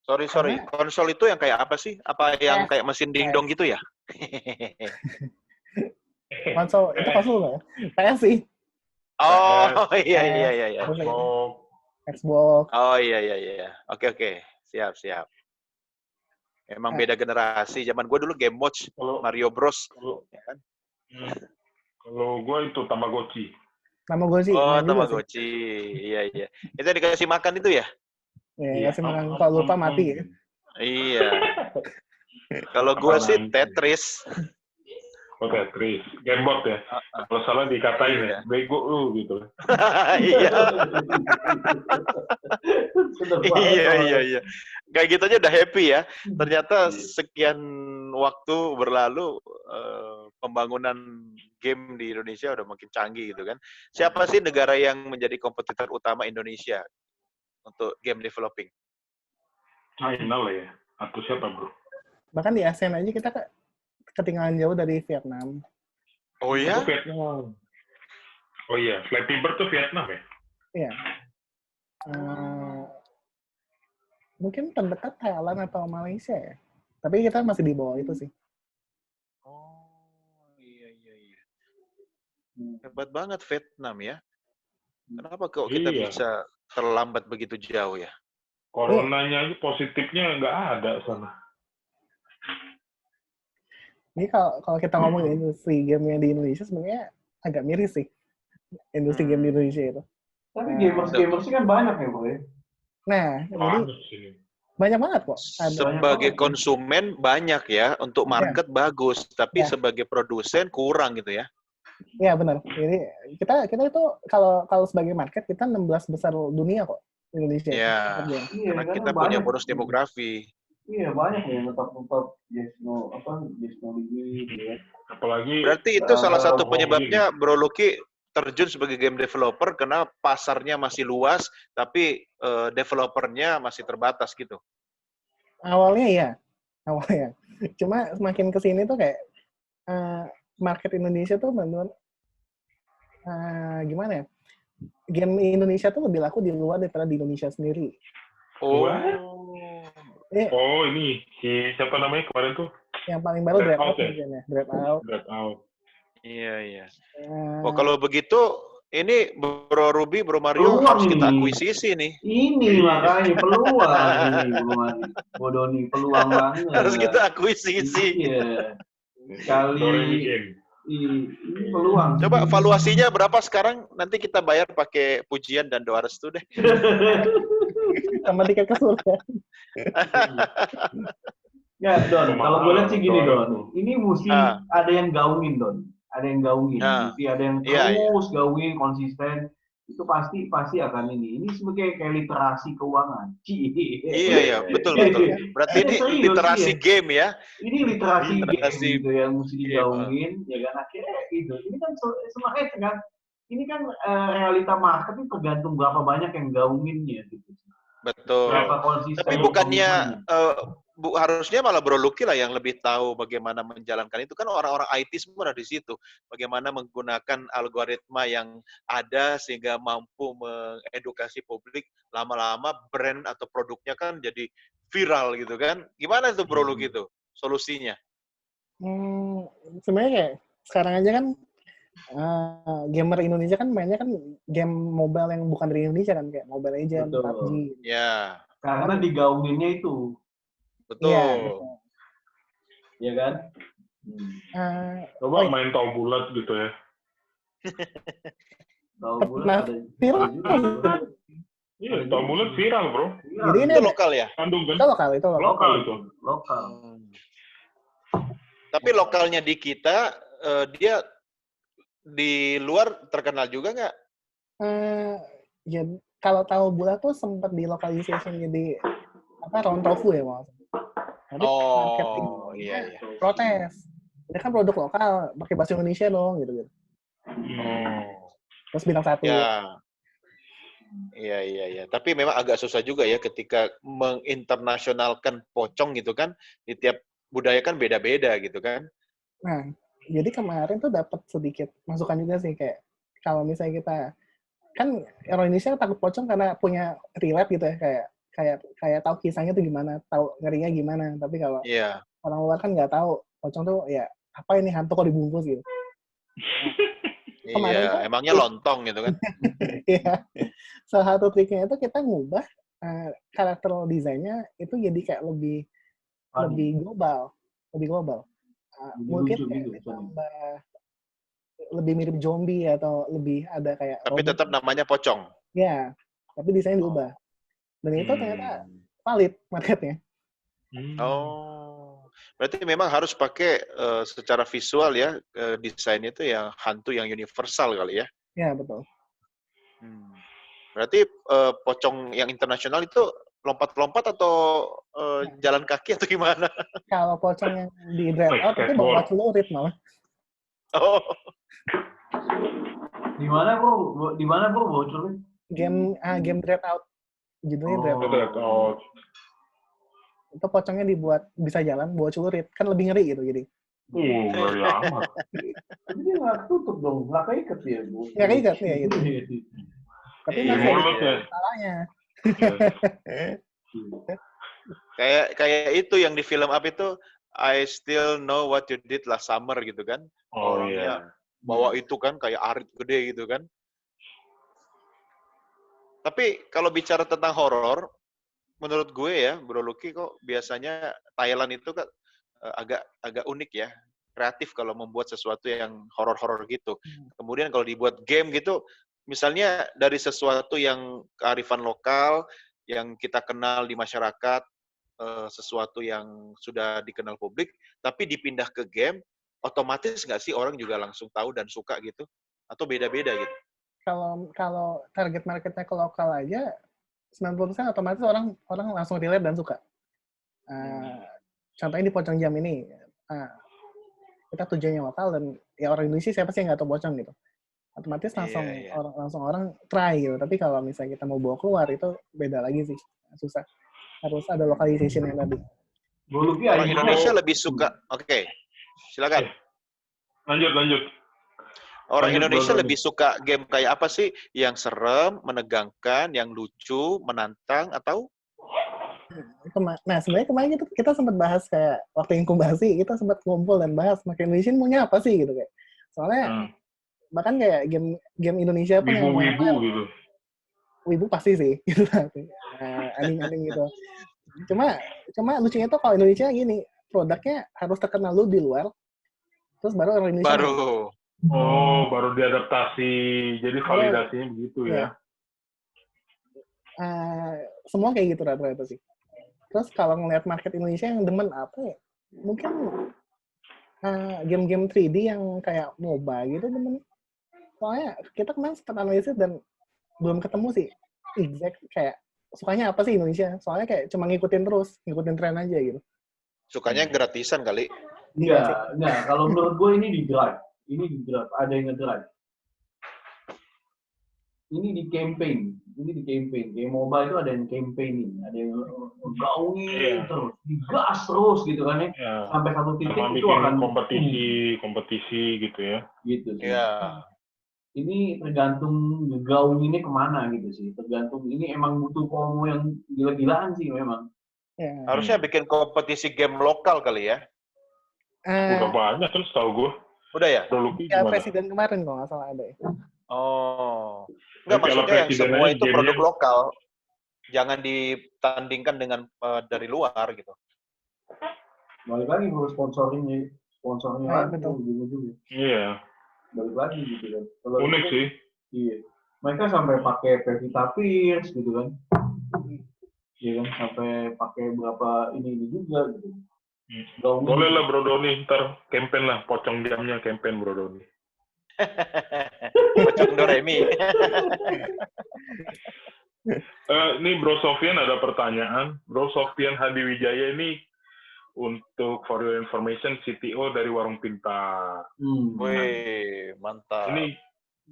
Sorry. Konsol itu yang kayak apa sih? Apa yang kayak mesin dingdong gitu ya? Konsol itu konsol nggak? PS sih. Oh iya. Xbox. Oh iya. Oke. Siap. Emang beda generasi. Zaman gue dulu Game Watch, Mario Bros. Ya kan? Kalau gue itu Tamagotchi. Tamagotchi. Oh, Tamagotchi. Iya. Itu yang dikasih makan itu ya? Iya, kasih makan kalau lupa mati ya. Iya. Kalau gue sih Tetris. Oh, Tetris. Gamebot ya? Kalau salah dikatain ya, bego lu gitu. Iya. Iya. Kayak gitu aja udah happy ya. Ternyata sekian waktu berlalu, pembangunan game di Indonesia udah makin canggih gitu kan. Siapa sih negara yang menjadi kompetitor utama Indonesia untuk game developing? China lah ya. Atau siapa, Bro? Bahkan di ASEAN aja kita ketinggalan jauh dari Vietnam. Oh ya? Vietnam. Oh iya, Flappy Bird tuh Vietnam ya? Iya. Mungkin terdekat Thailand atau Malaysia ya. Tapi kita masih di bawah itu sih. Oh, iya. Hebat banget Vietnam ya. Kenapa kok kita bisa terlambat begitu jauh ya? Coronanya aja positifnya nggak ada sana. Ini kalau kita ngomongin industri game di Indonesia sebenarnya agak miris sih. Industri game di Indonesia itu. Tapi gamers kan banyak ya, Bro. Nah, jadi banyak banget kok. Sebagai konsumen banyak ya, untuk market bagus, tapi sebagai produsen kurang gitu ya. Iya benar. Jadi kita itu kalau sebagai market kita 16 besar dunia kok Indonesia. Iya. Karena kita punya bonus demografi. Iya banyak ya tetap yes no ini gitu ya. Apalagi berarti itu salah satu penyebabnya Bro Lucky terjun sebagai game developer karena pasarnya masih luas tapi developernya masih terbatas gitu. Awalnya ya. Cuma semakin kesini tuh kayak market Indonesia tuh benar gimana ya? Game Indonesia tuh lebih laku di luar daripada di Indonesia sendiri. Oh. Oh ini siapa namanya kemarin tuh? Yang paling baru Dreadout mungkin ya. Dreadout. Iya. Oh kalau begitu ini Bro Ruby, Bro Mario harus kita akuisisi nih. Ini makanya peluang ini Bro Doni peluang banget. Harus kita akuisisi. Iya. Kali ini peluang. Coba valuasinya berapa sekarang? Nanti kita bayar pakai pujian dan doa restu deh. Sama tiket ke surga. Ya, Don. Kalau gue lihat sih gini, Don. Ini mesti ada yang gaungin, Don. Ada yang gaungin. Mesti ada yang terus gaungin, konsisten. Itu pasti akan ini. Ini sebagai kayak literasi keuangan. Iya, betul. Berarti ini literasi game ya. Ini literasi game gitu yang mesti digaungin, ya kan akhirnya gitu. Ini kan sebenarnya kan ini kan realita market itu tergantung berapa banyak yang gaunginnya gitu. Betul. Tapi bukannya harusnya malah Bro Lucky lah yang lebih tahu bagaimana menjalankan itu. Kan orang-orang IT semua ada di situ. Bagaimana menggunakan algoritma yang ada sehingga mampu mengedukasi publik. Lama-lama brand atau produknya kan jadi viral gitu kan. Gimana itu Bro Lucky itu solusinya? Sebenarnya kayak sekarang aja kan gamer Indonesia kan mainnya kan game mobile yang bukan dari Indonesia kan kayak Mobile Legends, PUBG. Ya. Karena digaunginnya itu. Betul. Iya kan? Coba main tahu bulat gitu ya. Tahu bulat Pernah ada viral juga. Iya, tahu bulat viral, bro. Jadi ini Itu ada- lokal ya? Bandung kan? itu lokal Lokal itu. Lokal. Tapi lokalnya di kita, dia di luar terkenal juga nggak? Ya kalau tahu bulat tuh sempat di localization jadi Ron tofu ya mas. Tapi marketing Iya. protes. Ini kan produk lokal, pakai bahasa Indonesia dong gitu. Terus bintang 1. Ya. Iya. Tapi memang agak susah juga ya ketika menginternasionalkan pocong gitu kan. Di tiap budaya kan beda-beda gitu kan. Nah, jadi kemarin tuh dapat sedikit masukan juga sih kayak kalau misalnya kita kan orang Indonesia takut pocong karena punya relate gitu ya kayak tahu kisahnya tuh gimana, tahu ngerinya gimana. Tapi kalau orang luar kan nggak tahu pocong tuh ya apa ini hantu kok dibungkus gitu. Kemarin tuh emangnya lontong gitu kan. Iya. Salah satu triknya itu kita ngubah karakter desainnya itu jadi kayak lebih global. Mungkin kayak ditambah lebih mirip zombie atau lebih ada kayak tapi tetap namanya pocong. Ya, tapi desainnya diubah. Dan itu ternyata valid marketnya. Berarti memang harus pakai secara visual ya, desain itu yang hantu yang universal kali ya. Ya, betul. Berarti pocong yang internasional itu lompat-lompat atau jalan kaki atau gimana? Kalau pocong yang di Dread Out itu bawa celurit malah. Oh. Di mana bro bawa celurit? Game Dread Out. Judulnya Dread Out. Itu pocongnya dibuat bisa jalan bawa celurit, kan lebih ngeri gitu jadi. Ngeri amat. Tapi dia nggak tutup dong, nggak keikat ya bu. Nggak keikat ya gitu. Tapi masih ada salahnya. Kayak itu yang di film apa itu I Still Know What You Did Last Summer gitu kan. Orangnya bawa itu kan kayak arit gede gitu kan. Tapi kalau bicara tentang horor, menurut gue ya, Bro Lucky kok biasanya Thailand itu kan agak unik ya, kreatif kalau membuat sesuatu yang horor-horor gitu. Kemudian kalau dibuat game gitu, misalnya dari sesuatu yang kearifan lokal, yang kita kenal di masyarakat, sesuatu yang sudah dikenal publik, tapi dipindah ke game, otomatis nggak sih orang juga langsung tahu dan suka gitu? Atau beda-beda gitu? Kalau target marketnya ke lokal aja, 90% otomatis orang langsung relate dan suka. Contohnya di Pocong Jam ini, kita tujuannya lokal dan ya orang Indonesia siapa sih yang nggak tahu pocong gitu. Otomatis langsung orang try gitu. Tapi kalau misalnya kita mau bawa keluar itu beda lagi sih, susah. Harus ada localization yang tadi. Orang Indonesia lebih suka. Oke, silakan. Lanjut. Orang Indonesia lebih suka game kayak apa sih? Yang serem, menegangkan, yang lucu, menantang, atau? Nah, sebenarnya kemarin kita sempat bahas kayak waktu inkubasi, kita sempat ngumpul dan bahas makin Indonesia maunya apa sih gitu kayak. Soalnya bahkan kayak game Indonesia pun yang wibu gitu. Wibu pasti sih gitu lah. Anime gitu. Cuma lucunya tuh kalau Indonesia gini, produknya harus terkenal dulu di luar. Terus baru orang Indonesia baru diadaptasi. Jadi validasinya begitu ya. Semua kayak gitu rata-rata sih. Terus kalau ngelihat market Indonesia yang demen apa ya? Mungkin game-game 3D yang kayak MOBA gitu demen. Soalnya kita kemarin sempat analisis dan belum ketemu sih exact kayak sukanya apa sih Indonesia. Soalnya kayak cuma ngikutin tren aja gitu. Sukanya gratisan kali. Iya. Kalau menurut gue ini di drive. Ada yang nge-drive. Ini di campaign. Game MOBA itu ada yang campaigning, ada yang gaungin terus, digas terus gitu kan ya. Sampai satu titik itu akan kompetisi gitu ya. Gitu sih. Iya. Ini tergantung gaung ini kemana gitu sih. Tergantung ini emang butuh promo yang gila-gilaan sih memang. Harusnya bikin kompetisi game lokal kali ya. Udah banyak kan setahu gue. Udah ya? Ya presiden kemarin kok nggak salah ada ya. Enggak, maksudnya yang semua itu produk lokal. Jangan ditandingkan dengan dari luar gitu. Balik lagi bro, sponsornya betul. juga. Iya. Balik lagi gitu kan. Unik sih. Iya. Mereka sampai pakai Pevita Pierce gitu kan. Iya kan, sampai pakai berapa ini juga gitu. Boleh lah Bro Doni, ntar campaign lah, pocong jamnya campaign Bro Doni. Pocong Doremi. Ini Bro Sofian ada pertanyaan. Bro Sofian Hadiwijaya ini untuk for your information CTO dari Warung Pintar. Wih, mantap. Ini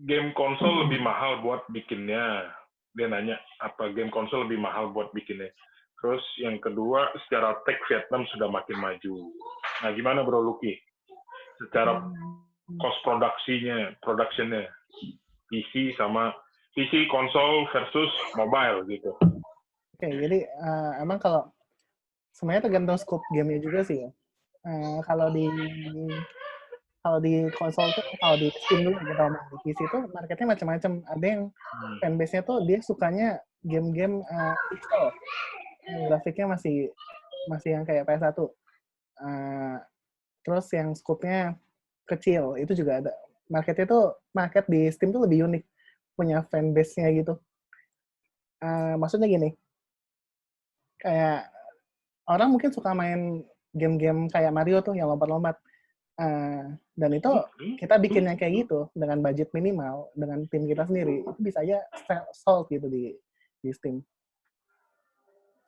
game konsol lebih mahal buat bikinnya. Dia nanya apa game konsol lebih mahal buat bikinnya. Terus yang kedua, secara tech Vietnam sudah makin maju. Nah, gimana Bro Lucky? Secara cost productionnya, PC sama PC konsol versus mobile gitu. Oke, jadi emang kalau sebenarnya tergantung scope gamenya juga sih ya. Kalau di konsol tuh, kalau di Steam dulu kita ngomong, di PC tuh marketnya macam-macam. Ada yang fanbase-nya tuh dia sukanya game-game pixel. Grafiknya masih yang kayak PS1. Terus yang scope-nya kecil, itu juga ada. Market di Steam tuh lebih unik, punya fanbase-nya gitu. Maksudnya gini, kayak orang mungkin suka main game-game kayak Mario tuh yang lompat-lompat. Dan itu kita bikin yang kayak gitu dengan budget minimal, dengan tim kita sendiri, itu bisa aja sold gitu di Steam.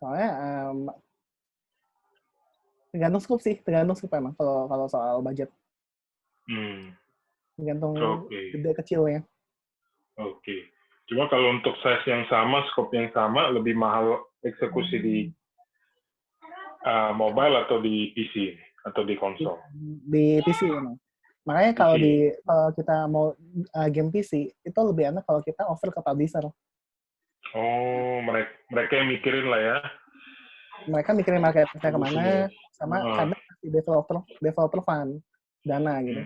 Soalnya tergantung scope emang kalau soal budget. Tergantung gede kecilnya. Oke. Cuma kalau untuk size yang sama, scope yang sama, lebih mahal eksekusi di mobile atau di PC atau di konsol? Di PC memang. Makanya kalau kita mau game PC, itu lebih enak kalau kita offer ke publisher. Oh, mereka yang mikirin lah ya. Mereka mikirin marketnya kemana, sama kadang developer fund, dana gitu.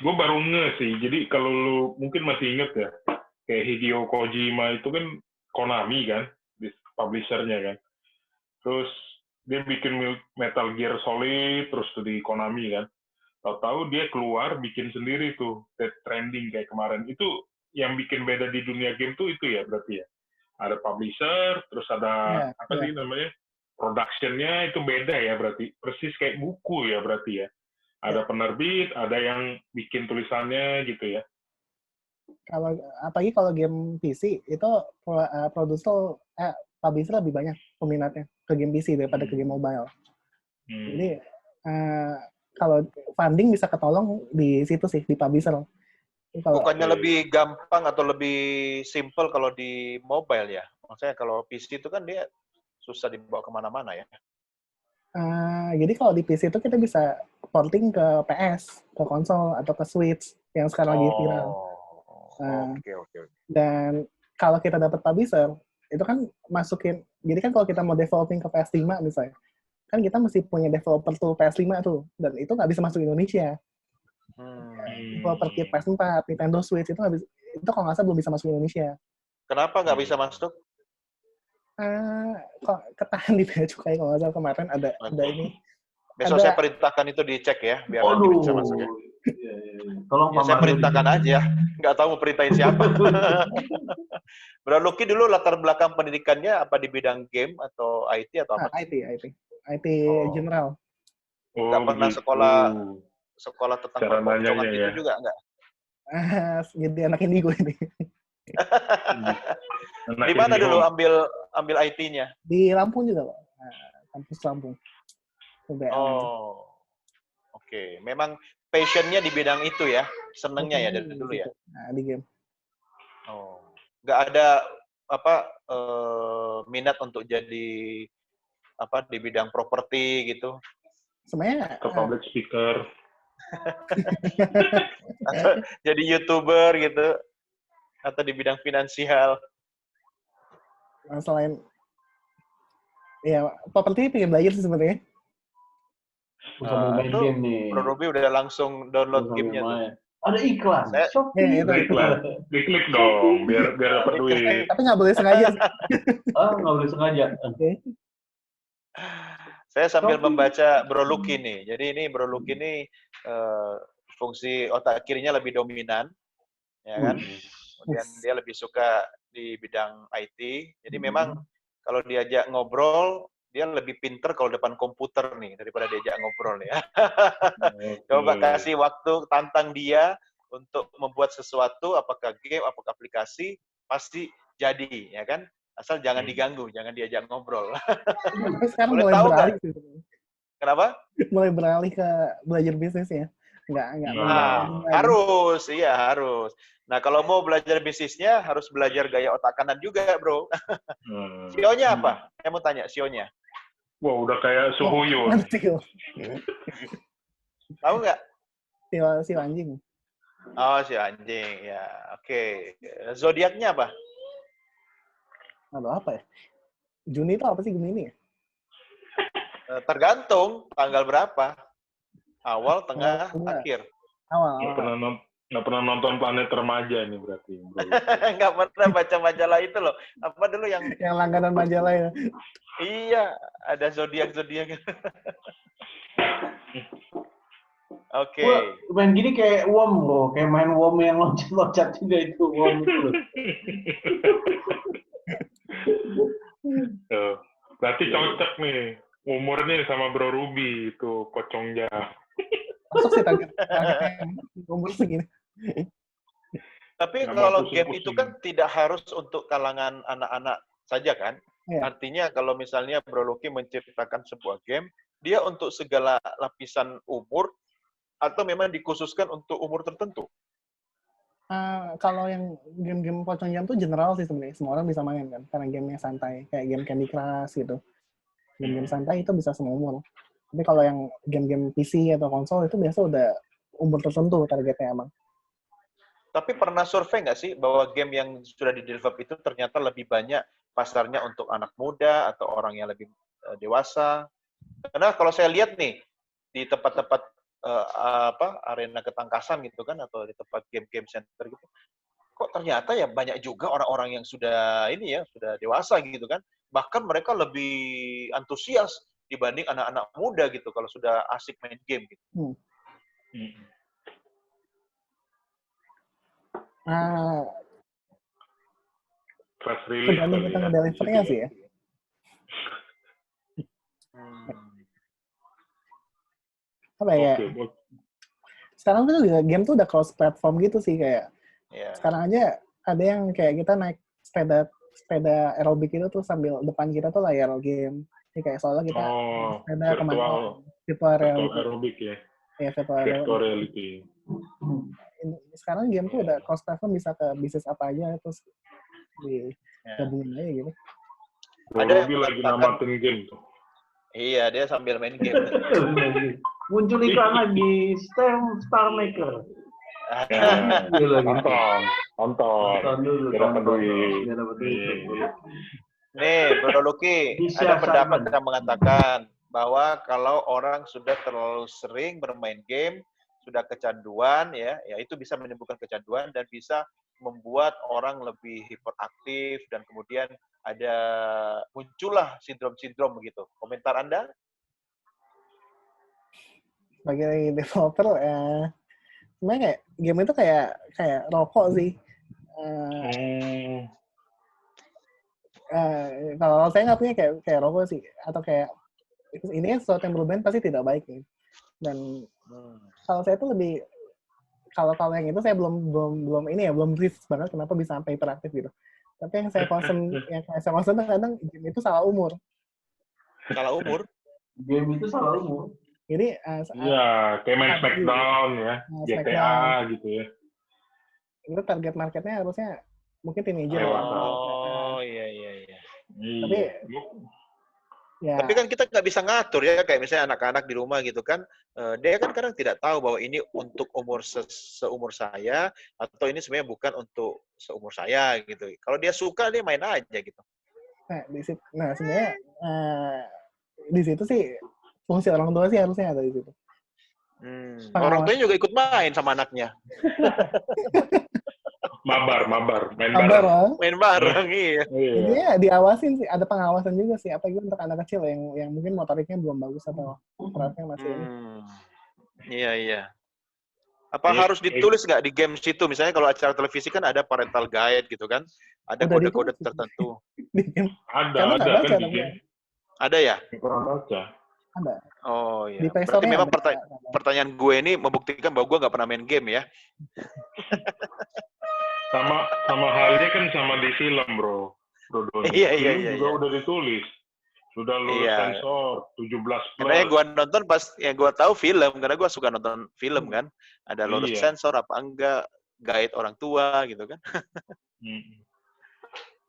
Gue baru sih. Jadi kalau lu mungkin masih inget ya, kayak Hideo Kojima itu kan Konami kan, publishernya kan. Terus dia bikin Metal Gear Solid terus tuh di Konami kan. Tahu-tahu dia keluar bikin sendiri tuh Death Stranding kayak kemarin. Itu yang bikin beda di dunia game tuh itu ya berarti ya. Ada publisher, terus ada sih namanya? Production-nya itu beda ya berarti. Persis kayak buku ya berarti ya. Ada penerbit, ada yang bikin tulisannya gitu ya. Apalagi kalau game PC itu publisher lebih banyak peminatnya ke game PC daripada ke game mobile. Jadi kalau funding bisa ketolong di situ sih, di publisher. Bukannya lebih gampang atau lebih simple kalau di mobile ya? Maksudnya kalau PC itu kan dia susah dibawa kemana-mana ya? Jadi kalau di PC itu kita bisa porting ke PS, ke konsol, atau ke Switch yang sekarang lagi viral. Oke. Dan kalau kita dapat publisher, itu kan masukin, jadi kan kalau kita mau developing ke PS5 misalnya, kan kita mesti punya developer tool PS5 tuh, dan itu nggak bisa masuk Indonesia. Developer kit PS4, Nintendo Switch, itu nggak bisa, itu kalau nggak salah belum bisa masuk Indonesia. Kenapa nggak bisa masuk? Kok ketahan di bea cukai kalau nggak salah kemarin ada ini. Besok saya perintahkan itu dicek ya, biar nanti bisa masuk ya. Tolong saya perintahkan aja, nggak tahu mau perintahin siapa. Bro Lucky dulu latar belakang pendidikannya apa di bidang game atau IT atau apa? IT general. Nggak pernah sekolah tentang perpocongan gitu juga nggak? Jadi anak indigo ini. Di mana dulu ambil IT-nya? Di Lampung juga, Pak. Kampus Lampung. Oke. Memang passion-nya di bidang itu ya, senengnya ya dari dulu ya. Di game. Nggak ada minat untuk jadi di bidang properti gitu. Sebenarnya ke public speaker. Atau jadi YouTuber gitu. Atau di bidang finansial. Selain ya properti pengen belajar sih sebenarnya. Main game nih. Bro Robi udah langsung download gamenya tuh. Ada iklan. Diklik dong, biar dapat duit. Tapi nggak boleh sengaja. Nggak boleh sengaja. Saya sambil membaca Bro Lucky nih. Jadi ini Bro Lucky ini fungsi otak kirinya lebih dominan. ya kan? Kemudian dia lebih suka di bidang IT. Jadi memang kalau diajak ngobrol, dia lebih pinter kalau depan komputer nih daripada diajak ngobrol ya. Coba kasih waktu, tantang dia untuk membuat sesuatu, apakah game, apakah aplikasi, pasti jadi, ya kan? Asal jangan diganggu, jangan diajak ngobrol. Tapi sekarang Boleh mulai tahu beralih nggak? sih. Kenapa? Mulai beralih ke belajar bisnis ya. Nggak Nah, harus, iya harus. Nah, kalau mau belajar bisnisnya, harus belajar gaya otak kanan juga, bro. Sionya apa? Saya mau tanya, sionya. Wah, udah kayak Suhuyo. Sio. Tahu nggak? Sio anjing. Oh, si anjing, ya. Oke. Zodiaknya apa? Aduh, apa ya? Juni itu apa sih Gemini ya? Tergantung tanggal berapa. Awal, tengah, akhir. Awal. Nggak pernah nonton Planet Remaja ini berarti. Nggak pernah baca majalah itu loh. Apa dulu yang langganan majalah ya? Iya, ada zodiak-zodiak. Oke. Main gini kayak worm loh, kayak main worm yang loncat-loncat juga itu worm itu loh. Berarti cocok nih umurnya sama Bro Ruby itu Pocongja. Masuk sih targetnya umur segini. Tapi kalau game itu kan tidak harus untuk kalangan anak-anak saja kan? Ya. Artinya kalau misalnya Bro Lucky menciptakan sebuah game, dia untuk segala lapisan umur atau memang dikhususkan untuk umur tertentu? Kalau yang game-game pocong jam tuh general sih sebenarnya, semua orang bisa main kan, karena gamenya santai, kayak game Candy Crush gitu. Game-game santai itu bisa semua umur. Tapi kalau yang game-game PC atau konsol itu biasa udah umur tertentu targetnya emang. Tapi pernah survei nggak sih bahwa game yang sudah di-develop itu ternyata lebih banyak pasarnya untuk anak muda atau orang yang lebih dewasa? Karena kalau saya lihat nih di tempat-tempat arena ketangkasan gitu kan, atau di tempat game-game center gitu, kok ternyata ya banyak juga orang-orang yang sudah ini ya, sudah dewasa gitu kan, bahkan mereka lebih antusias dibanding anak-anak muda gitu kalau sudah asik main game gitu. Tergantung kita ngedelivernya sih ya. Apa ya? Sekarang tuh juga game tuh udah cross platform gitu sih kayak. Sekarang aja ada yang kayak kita naik sepeda aerobik itu tuh sambil depan kita tuh layar game. Jadi kayak soalnya kita sepeda kemana virtual aerobik ya. Ya, virtual reality. Sekarang game tuh udah cross platform, bisa ke bisnis apa aja terus digabungin aja gitu. Ada lagi namatin game tuh. Iya, dia sambil main game. Muncul iklan lagi, Star Maker. Nonton dulu. Nih, Bro Lucky, ada pendapat yang mengatakan bahwa kalau orang sudah terlalu sering bermain game, sudah kecanduan, ya itu bisa menimbulkan kecanduan dan bisa membuat orang lebih hiperaktif dan kemudian muncullah sindrom-sindrom begitu. Komentar Anda? Sebagai developer, sebenarnya kayak game itu kayak rokok sih. Kalau saya nggak punya kayak rokok sih, atau kayak ini kan sesuatu yang berlebihan pasti tidak baik nih. Dan kalau saya tuh lebih, kalau yang itu saya belum ini ya, belum risk banget kenapa bisa sampai hiperaktif gitu. Tapi yang saya concern kadang game itu salah umur. Salah umur? Game itu salah umur. Jadi kayak main Smackdown ya, GTA gitu ya. Itu target marketnya harusnya mungkin teenager. Iya. Tapi tapi kan kita nggak bisa ngatur ya, kayak misalnya anak-anak di rumah gitu kan, dia kan kadang tidak tahu bahwa ini untuk umur seumur saya atau ini sebenarnya bukan untuk seumur saya gitu. Kalau dia suka dia main aja gitu. Nah sebenarnya di situ sih fungsi orang tua sih harusnya ada di situ. Orang tuanya juga ikut main sama anaknya. Mabar, main bareng, iya. Jadi ya diawasin sih, ada pengawasan juga sih, apalagi untuk anak kecil yang mungkin motoriknya belum bagus atau beratnya masih ini. Iya. Apa harus ditulis nggak di game situ? Misalnya kalau acara televisi kan ada parental guide gitu kan, ada Udah kode-kode ditulis tertentu. di game. Karena nggak Ada baca kan di dong. game. Ada ya? Kurang baca. Ada. Oh Di iya. Play Berarti Store-nya memang ada. pertanyaan gue ini membuktikan bahwa gue nggak pernah main game ya. Sama halnya kan sama di film, Bro Doni. Iya, Film juga iya. udah ditulis. Sudah lulus Iya. sensor 17 Karena yang plus. gue nonton pas yang gue tahu film, karena gue suka nonton film kan, ada lulus Iya. sensor apa enggak, guide orang tua gitu kan.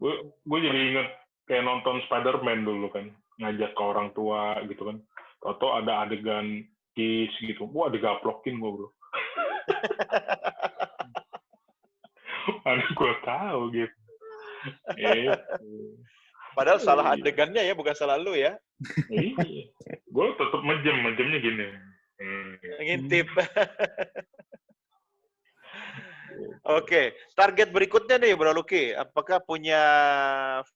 Gue jadi inget kayak nonton Spider-Man dulu kan, ngajak ke orang tua gitu kan. Atau ada adegan kiss gitu, wah digaplokin gue, Bro. Mana gue tahu gitu. Padahal salah adegannya ya, bukan salah lu ya. Iya. Gue tetap majemnya gini. Ngintip. Oke, target berikutnya nih Bro Lucky, apakah punya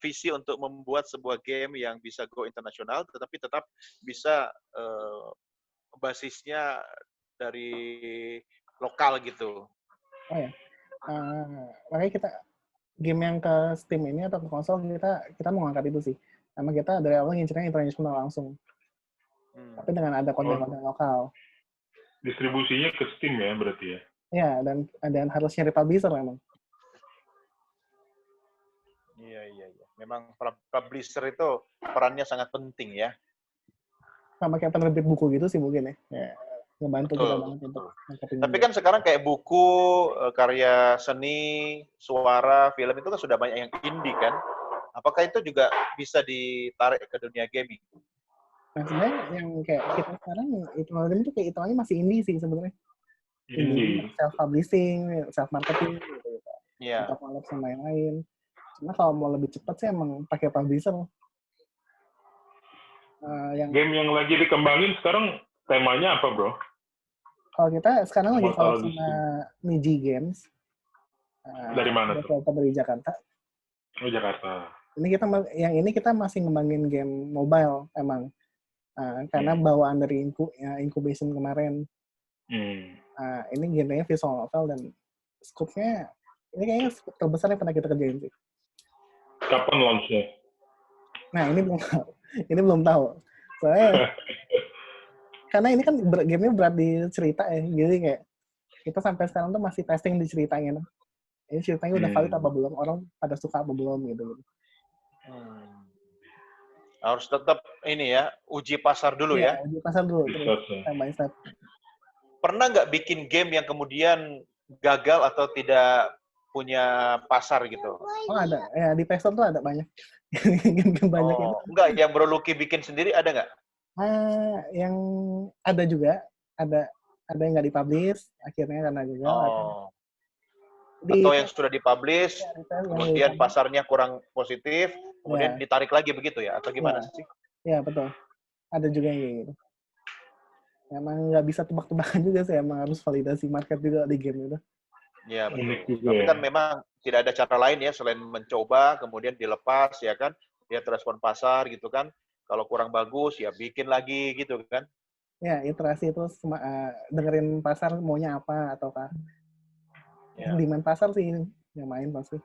visi untuk membuat sebuah game yang bisa go internasional, tetapi tetap bisa basisnya dari lokal gitu? Oh ya, makanya kita game yang ke Steam ini atau ke konsol kita mau ngangkat itu sih. Sama kita dari awal ngincernya internasional langsung. Tapi dengan ada konten-konten lokal. Distribusinya ke Steam ya berarti ya? Ya, dan harus nyari publisher memang. Iya. Memang publisher itu perannya sangat penting ya. Sama kayak penerbit buku gitu sih mungkin ya. Ngebantu kita banget untuk ngangkatin. Tapi kan sekarang kayak buku, karya seni, suara, film itu kan sudah banyak yang indie kan? Apakah itu juga bisa ditarik ke dunia gaming? Nah sebenarnya yang kayak kita sekarang itu kayak hitungannya masih indie sih sebenarnya. Indie, self-publishing, self-marketing gitu. Iya. Untuk collab sama yang lain. Cuma kalau mau lebih cepat sih emang pakai publisher. Game yang lagi dikembangin sekarang temanya apa, Bro? Kalau kita sekarang lagi collab sama Niji Games. Dari mana tuh? Dari Jakarta. Oh, Jakarta. Ini kita masih ngembangin game mobile emang. Karena bawaan dari incubation kemarin. Ini genrenya visual novel dan scope-nya ini kayaknya terbesar yang pernah kita kerjain sih. Kapan launch-nya? Nah, ini belum tahu. Soalnya karena ini kan gamenya berat di cerita ya, jadi kayak kita sampai sekarang tuh masih testing di ceritanya. Ini ceritanya udah valid apa belum, orang pada suka apa belum gitu. Harus tetap ini ya, uji pasar dulu ya. Uji pasar dulu, terus step by step. Pernah nggak bikin game yang kemudian gagal atau tidak punya pasar gitu? Oh ada, ya di Play Store tuh ada banyak. Game banyak itu. Enggak, yang Bro Lucky bikin sendiri ada nggak? Yang ada juga, ada yang nggak dipublish, akhirnya karena gagal. Atau yang sudah dipublish, kemudian pasarnya kurang positif, kemudian ditarik lagi begitu ya? Atau gimana sih? Ya betul, ada juga yang kayak gitu. Emang nggak bisa tebak-tebakan juga sih, emang harus validasi market juga di game itu. Ya betul. Tapi kan memang tidak ada cara lain ya selain mencoba, kemudian dilepas ya kan, lihat respon pasar gitu kan. Kalau kurang bagus ya bikin lagi gitu kan. Ya iterasi itu dengerin pasar maunya apa ataukah demand pasar sih yang main pasti.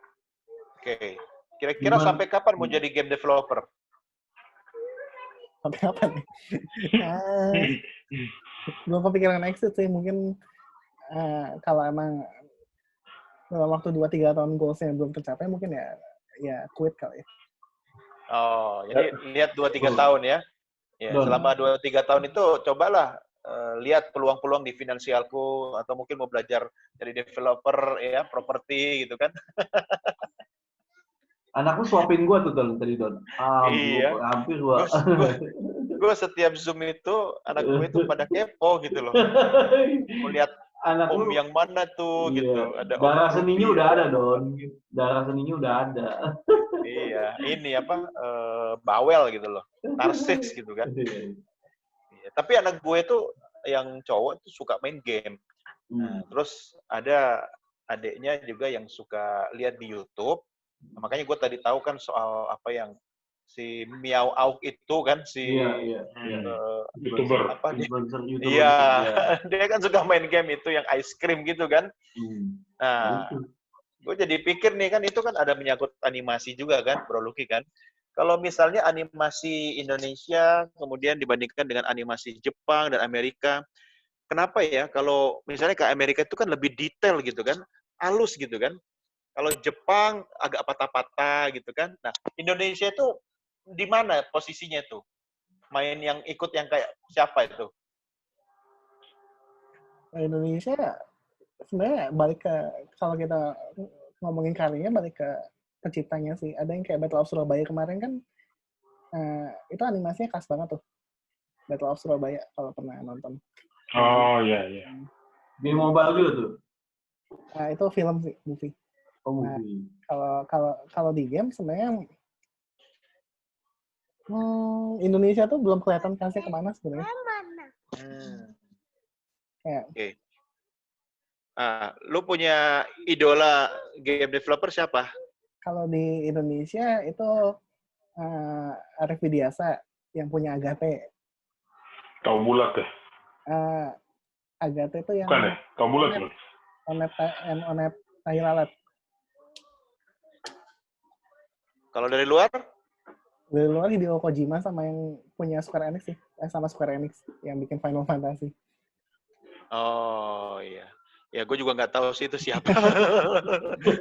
Oke. Kira-kira sampai kapan mau jadi game developer? Sampai kapan nih? Belum kepikiran exit sih, mungkin kalau emang dalam waktu 2-3 tahun goals-nya belum tercapai mungkin ya quit kali ya. Oh, jadi lihat 2-3 tahun ya. Selama 2-3 tahun itu cobalah lihat peluang-peluang di finansialku atau mungkin mau belajar jadi developer ya, properti gitu kan. Anakku suapin gue tuh tadi Don. Iya. Hampir gua. Gue setiap Zoom itu anak gue itu pada kepo gitu loh. Mau lihat anak om yang mana tuh gitu. Ada darah seninya udah ada Don. Darah seninya udah ada. Iya, ini apa bawel gitu loh. Narsis gitu kan. Iya. Tapi anak gue tuh yang cowok tuh suka main game. Nah, terus ada adiknya juga yang suka lihat di YouTube. Makanya gue tadi tahu kan soal apa yang si Miao Auk itu kan si Iya. YouTuber. apa dia? Influencer YouTuber. Iya, Iya. dia kan suka main game itu yang ice cream gitu kan. Nah, Itu. gue jadi pikir nih kan itu kan ada menyangkut animasi juga kan, Bro Lucky kan. Kalau misalnya animasi Indonesia kemudian dibandingkan dengan animasi Jepang dan Amerika, kenapa ya kalau misalnya ke Amerika itu kan lebih detail gitu kan, halus gitu kan. Kalau Jepang agak patah-patah gitu kan. Nah, Indonesia itu di mana posisinya itu? Main yang ikut yang kayak siapa itu? Indonesia sebenarnya balik ke, kalau kita ngomongin karyanya balik ke penciptanya sih. Ada yang kayak Battle of Surabaya kemarin kan, itu animasinya khas banget tuh. Battle of Surabaya kalau pernah nonton. Oh iya. Di mobile juga tuh. Itu film sih, movie. Oh, Nah, movie. kalau di game sebenarnya Indonesia tuh belum kelihatan kasih kemana sebenarnya. Oke. Lu punya idola game developer siapa? Kalau di Indonesia itu Arif Widiasa yang punya Agate. Kau bulat ya? Agate itu yang Bukan ya? Kau bulat loh. Onet Tahilalat. Kalau dari luar? Dari luar Hideo Kojima sama yang punya Square Enix sih. Sama Square Enix yang bikin Final Fantasy. Oh iya. Ya gue juga nggak tahu sih itu siapa.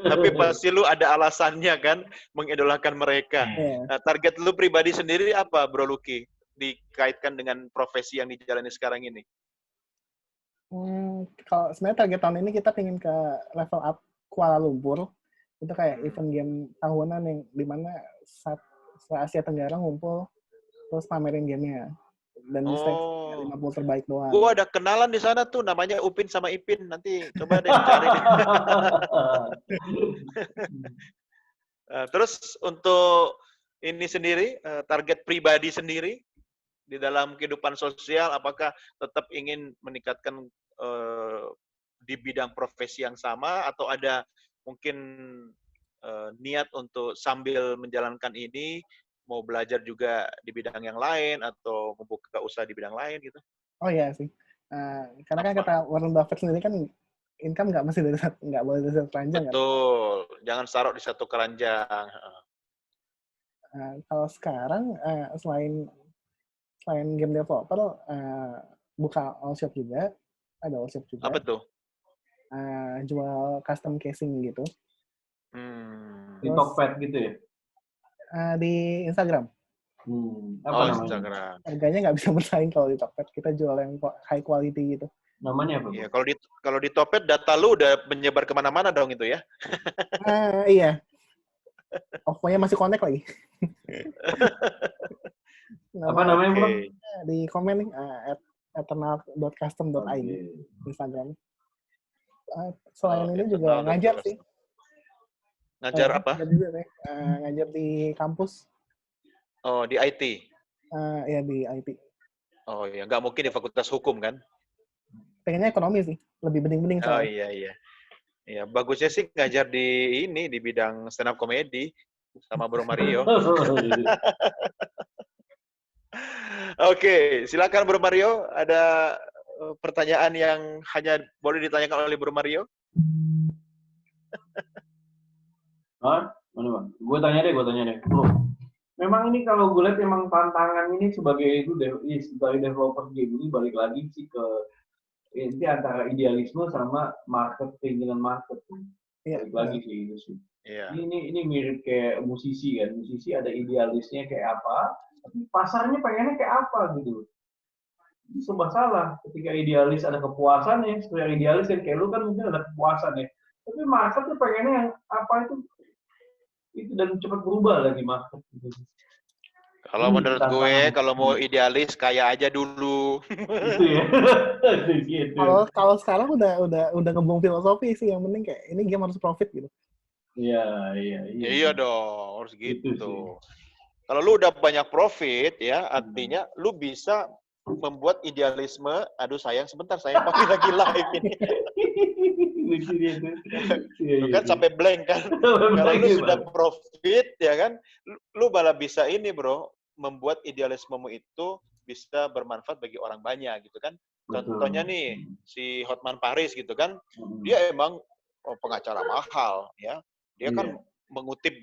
Tapi pasti lu ada alasannya kan mengidolakan mereka. Yeah. Nah, target lu pribadi sendiri apa, Bro Lucky? Dikaitkan dengan profesi yang dijalani sekarang ini. Kalau sebenarnya target tahun ini kita pengen ke level up Kuala Lumpur. Itu kayak event game tahunan yang dimana se-Asia Tenggara ngumpul terus pamerin gamenya. Dan stage 50 terbaik doang. Gue ada kenalan di sana tuh, namanya Upin sama Ipin. Nanti coba deh cari deh. Terus untuk ini sendiri, target pribadi sendiri di dalam kehidupan sosial, apakah tetap ingin meningkatkan di bidang profesi yang sama, atau ada mungkin niat untuk sambil menjalankan ini, mau belajar juga di bidang yang lain, atau membuka usaha di bidang lain gitu? Oh iya sih. Karena kan kata Warren Buffett sendiri kan, income nggak boleh dari satu keranjang. Betul. Kan? Jangan sarok di satu keranjang. Kalau sekarang, selain game developer, buka all shop juga. Ada all shop juga. Apa tuh? Jual custom casing gitu. Di Tokped gitu ya? Di Instagram. Apa namanya? Instagram. Harganya nggak bisa bersaing kalau di Tokped. Kita jual yang high quality gitu. Namanya apa? Iya, kalau di Tokped data lu udah menyebar kemana-mana dong itu ya? Iya. Pokoknya masih connect lagi. Apa namanya, Bro? Di komen nih, eternal.custom.id Instagram. Selain ini juga ngajar sih. Ngajar apa? Ngajar di kampus. Oh, di IT? Ya, di IT. Oh iya, nggak mungkin di Fakultas Hukum kan? Pengennya ekonomi sih, lebih bening-bening soalnya. Oh iya. Ya, bagusnya sih ngajar di bidang stand up comedy sama Bro Mario. Oke, silakan Bro Mario. Ada pertanyaan yang hanya boleh ditanyakan oleh Bro Mario? Mana bang? Gue tanya deh. Bro, memang ini kalau gue lihat memang tantangan ini sebagai developer game ini balik lagi sih ke ini antara idealisme sama marketing dengan marketing. Balik lagi sih itu sih. Yeah. Ini mirip kayak musisi kan. Musisi ada idealisnya kayak apa, tapi pasarnya pengennya kayak apa gitu. Itu serba salah. Ketika idealis ada kepuasan ya, setelah idealis kan kayak lu kan mungkin ada kepuasan ya. Tapi market tuh pengennya yang apa itu dan cepat berubah lagi market. Kalau menurut gue, kalau mau idealis kaya aja dulu. Gitu ya. Gitu. Kalau sekarang udah ngebung filosofi sih, yang penting kayak ini game harus profit gitu. Iya. Iya dong, harus gitu. Gitu kalau lu udah banyak profit ya, artinya lu bisa membuat idealisme, aduh sayang sebentar, saya panggil lagi live ini. Lucu dia tuh. Iya, Lu iya, kan iya. sampai blank kan. Kalau lu sudah profit, ya kan, lu malah bisa ini bro, membuat idealismemu itu bisa bermanfaat bagi orang banyak gitu kan. Contohnya nih, si Hotman Paris gitu kan, dia emang pengacara mahal, ya. Dia kan mengutip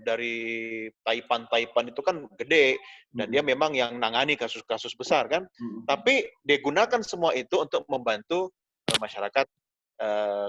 dari taipan-taipan itu kan gede, dan dia memang yang nangani kasus-kasus besar kan. Tapi dia gunakan semua itu untuk membantu masyarakat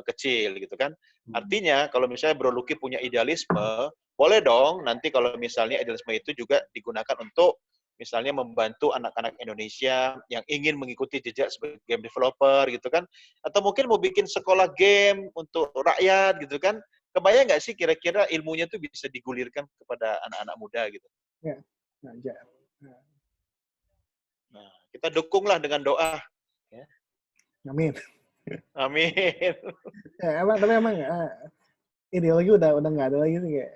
kecil gitu kan. Artinya kalau misalnya Bro Lucky punya idealisme, boleh dong nanti kalau misalnya idealisme itu juga digunakan untuk misalnya membantu anak-anak Indonesia yang ingin mengikuti jejak sebagai game developer gitu kan, atau mungkin mau bikin sekolah game untuk rakyat gitu kan. Kebayang nggak sih kira-kira ilmunya tuh bisa digulirkan kepada anak-anak muda gitu? Ya, ngajar. Nah, kita dukunglah dengan doa. Ya. Amin. Amin. Ya, tapi emang ideologi udah nggak ada lagi sih kayak.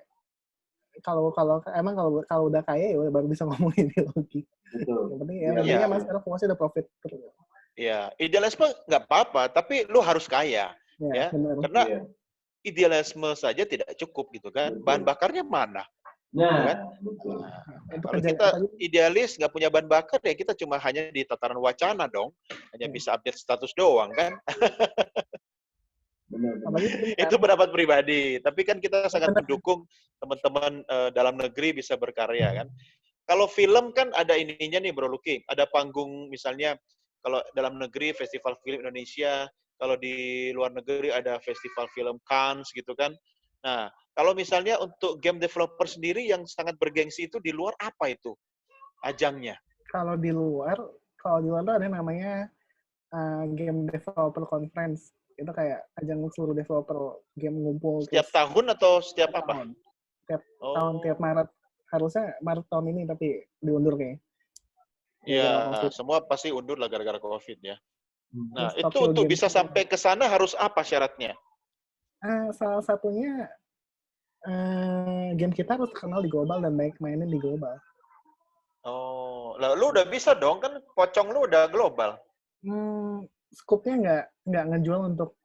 Kalau udah kaya ya baru bisa ngomongin ideologi. Betul. Yang penting ya mas sekarang fokusnya udah profit. Iya, idealisme nggak apa-apa, tapi lu harus kaya, ya. Bener. Karena idealisme saja tidak cukup gitu kan. Betul. Bahan bakarnya mana? Nah, kan? betul. Kalau kita idealis nggak punya bahan bakar ya kita cuma hanya di tataran wacana dong, hanya bisa update status doang kan. Benar. Itu pendapat pribadi, tapi kan kita sangat mendukung teman-teman dalam negeri bisa berkarya kan. Kalau film kan ada ininya nih Bro Lucky, ada panggung misalnya kalau dalam negeri Festival Film Indonesia, kalau di luar negeri ada Festival Film Cannes gitu kan. Nah, kalau misalnya untuk game developer sendiri yang sangat bergengsi itu di luar apa itu ajangnya? Kalau di luar tuh ada namanya Game Developer Conference. Itu kayak ajang seluruh developer game ngumpul. Setiap tahun atau setiap apa? Tiap tahun, tiap Maret. Harusnya Maret tahun ini, tapi diundur kayaknya. Iya, semua pasti undur lah gara-gara COVID ya. Nah, terus itu untuk bisa sampai ke sana harus apa syaratnya? Salah satunya game kita harus terkenal di global dan baik mainin di global. Oh, lu udah bisa dong kan pocong lu udah global. Scope-nya nggak ngejual untuk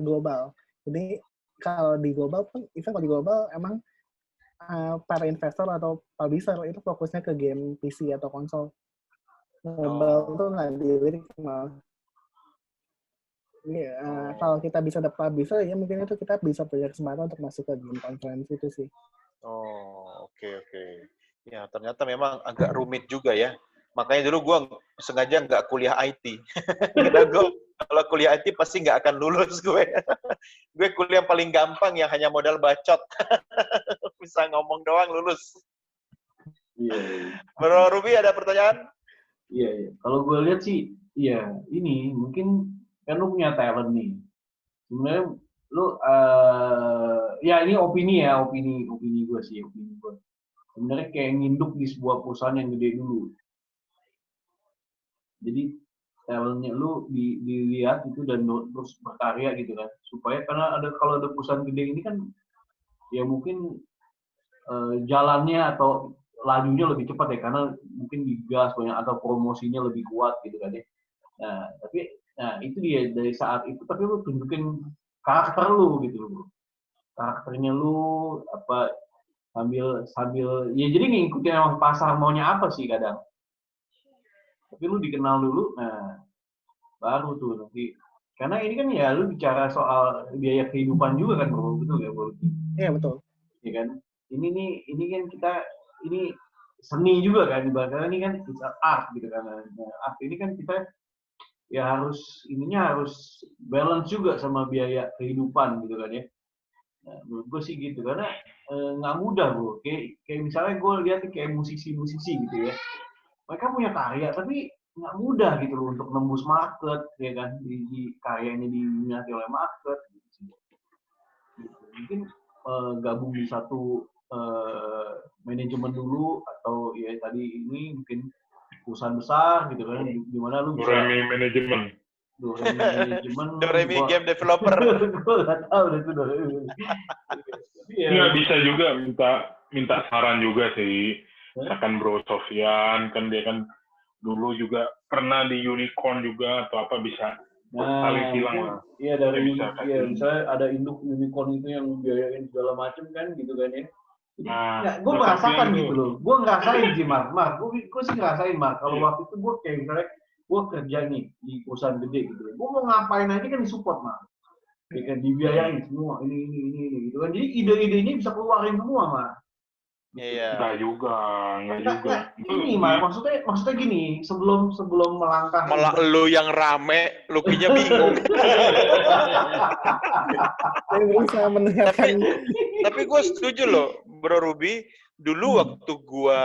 global. Jadi kalau di global pun, kalau di global emang para investor atau publisher itu fokusnya ke game PC atau konsol. Global itu nggak dilirik malah. Kalau kita bisa dapat publisher, ya mungkin itu kita bisa punya kesempatan untuk masuk ke game conference itu sih. Oh, oke. Ya, ternyata memang agak rumit juga ya. Makanya dulu gue sengaja nggak kuliah IT. Karena gue kalau kuliah IT pasti nggak akan lulus gue. Gue kuliah yang paling gampang yang hanya modal bacot. Bisa ngomong doang lulus. Iya. Bro Ruby ada pertanyaan? Iya. Kalau gue lihat sih, iya ini mungkin kan lu punya talent nih. Sebenarnya lu ya ini opini gue sih, opini gue. Sebenarnya kayak nginduk di sebuah perusahaan yang gede dulu. Jadi talentnya lu dilihat itu dan terus berkarya gitu kan. Supaya karena kalau ada perusahaan gede ini kan ya mungkin jalannya atau lajunya lebih cepat ya karena mungkin digas banyak atau promosinya lebih kuat gitu kan ya. Nah, itu dia dari saat itu tapi lu tunjukin karakter lu gitu loh. Karakternya lu apa sambil ya jadi ngikutin emang pasar maunya apa sih kadang. Tapi lu dikenal dulu, nah baru tuh nanti. Karena ini kan ya lu bicara soal biaya kehidupan juga kan bro, betul ya bro? Iya betul. Ya kan. Ini kan kita ini seni juga kan, karena ini kan art gitu kan. Nah, art ini kan kita ya harus balance juga sama biaya kehidupan gitu kan ya. Nah, menurut gue sih gitu karena nggak mudah bro. Kayak misalnya gue lihat kayak musisi-musisi gitu ya. Mereka punya karya tapi nggak mudah gitu loh untuk nembus market ya kan di karyanya diminati oleh market. Gitu. Mungkin gabung di satu manajemen dulu atau ya tadi ini mungkin perusahaan besar gitu kan di mana lu bisa Doremi manajemen. Doremi game developer. Gue nggak tahu itu Doremi. Nggak bisa juga minta saran juga sih. Misalkan Bro Sofyan kan dia kan dulu juga pernah di unicorn juga atau apa bisa saling hilang lah. Iya dari Bisa misalnya ada induk unicorn itu yang biayain segala macam kan gitu kan ya. Jadi gue terus merasakan akhirnya gitu loh. Gue ngerasain sih Mar. Gue sih ngerasain Mar. Kalau waktu itu gue kayak misalnya gue kerja nih di perusahaan gede gitu. Gue mau ngapain aja kan disupport Mar. Ya kan dibiayain semua ini gitu kan. Jadi ide-idenya bisa keluarin semua Mar. Iya. Enggak juga. Ini Mar, maksudnya gini, sebelum melangkah. Malah lu yang rame, Lukinya bingung. Saya berusaha mendengarkan. Tapi gue setuju loh, Bro Ruby. Dulu waktu gue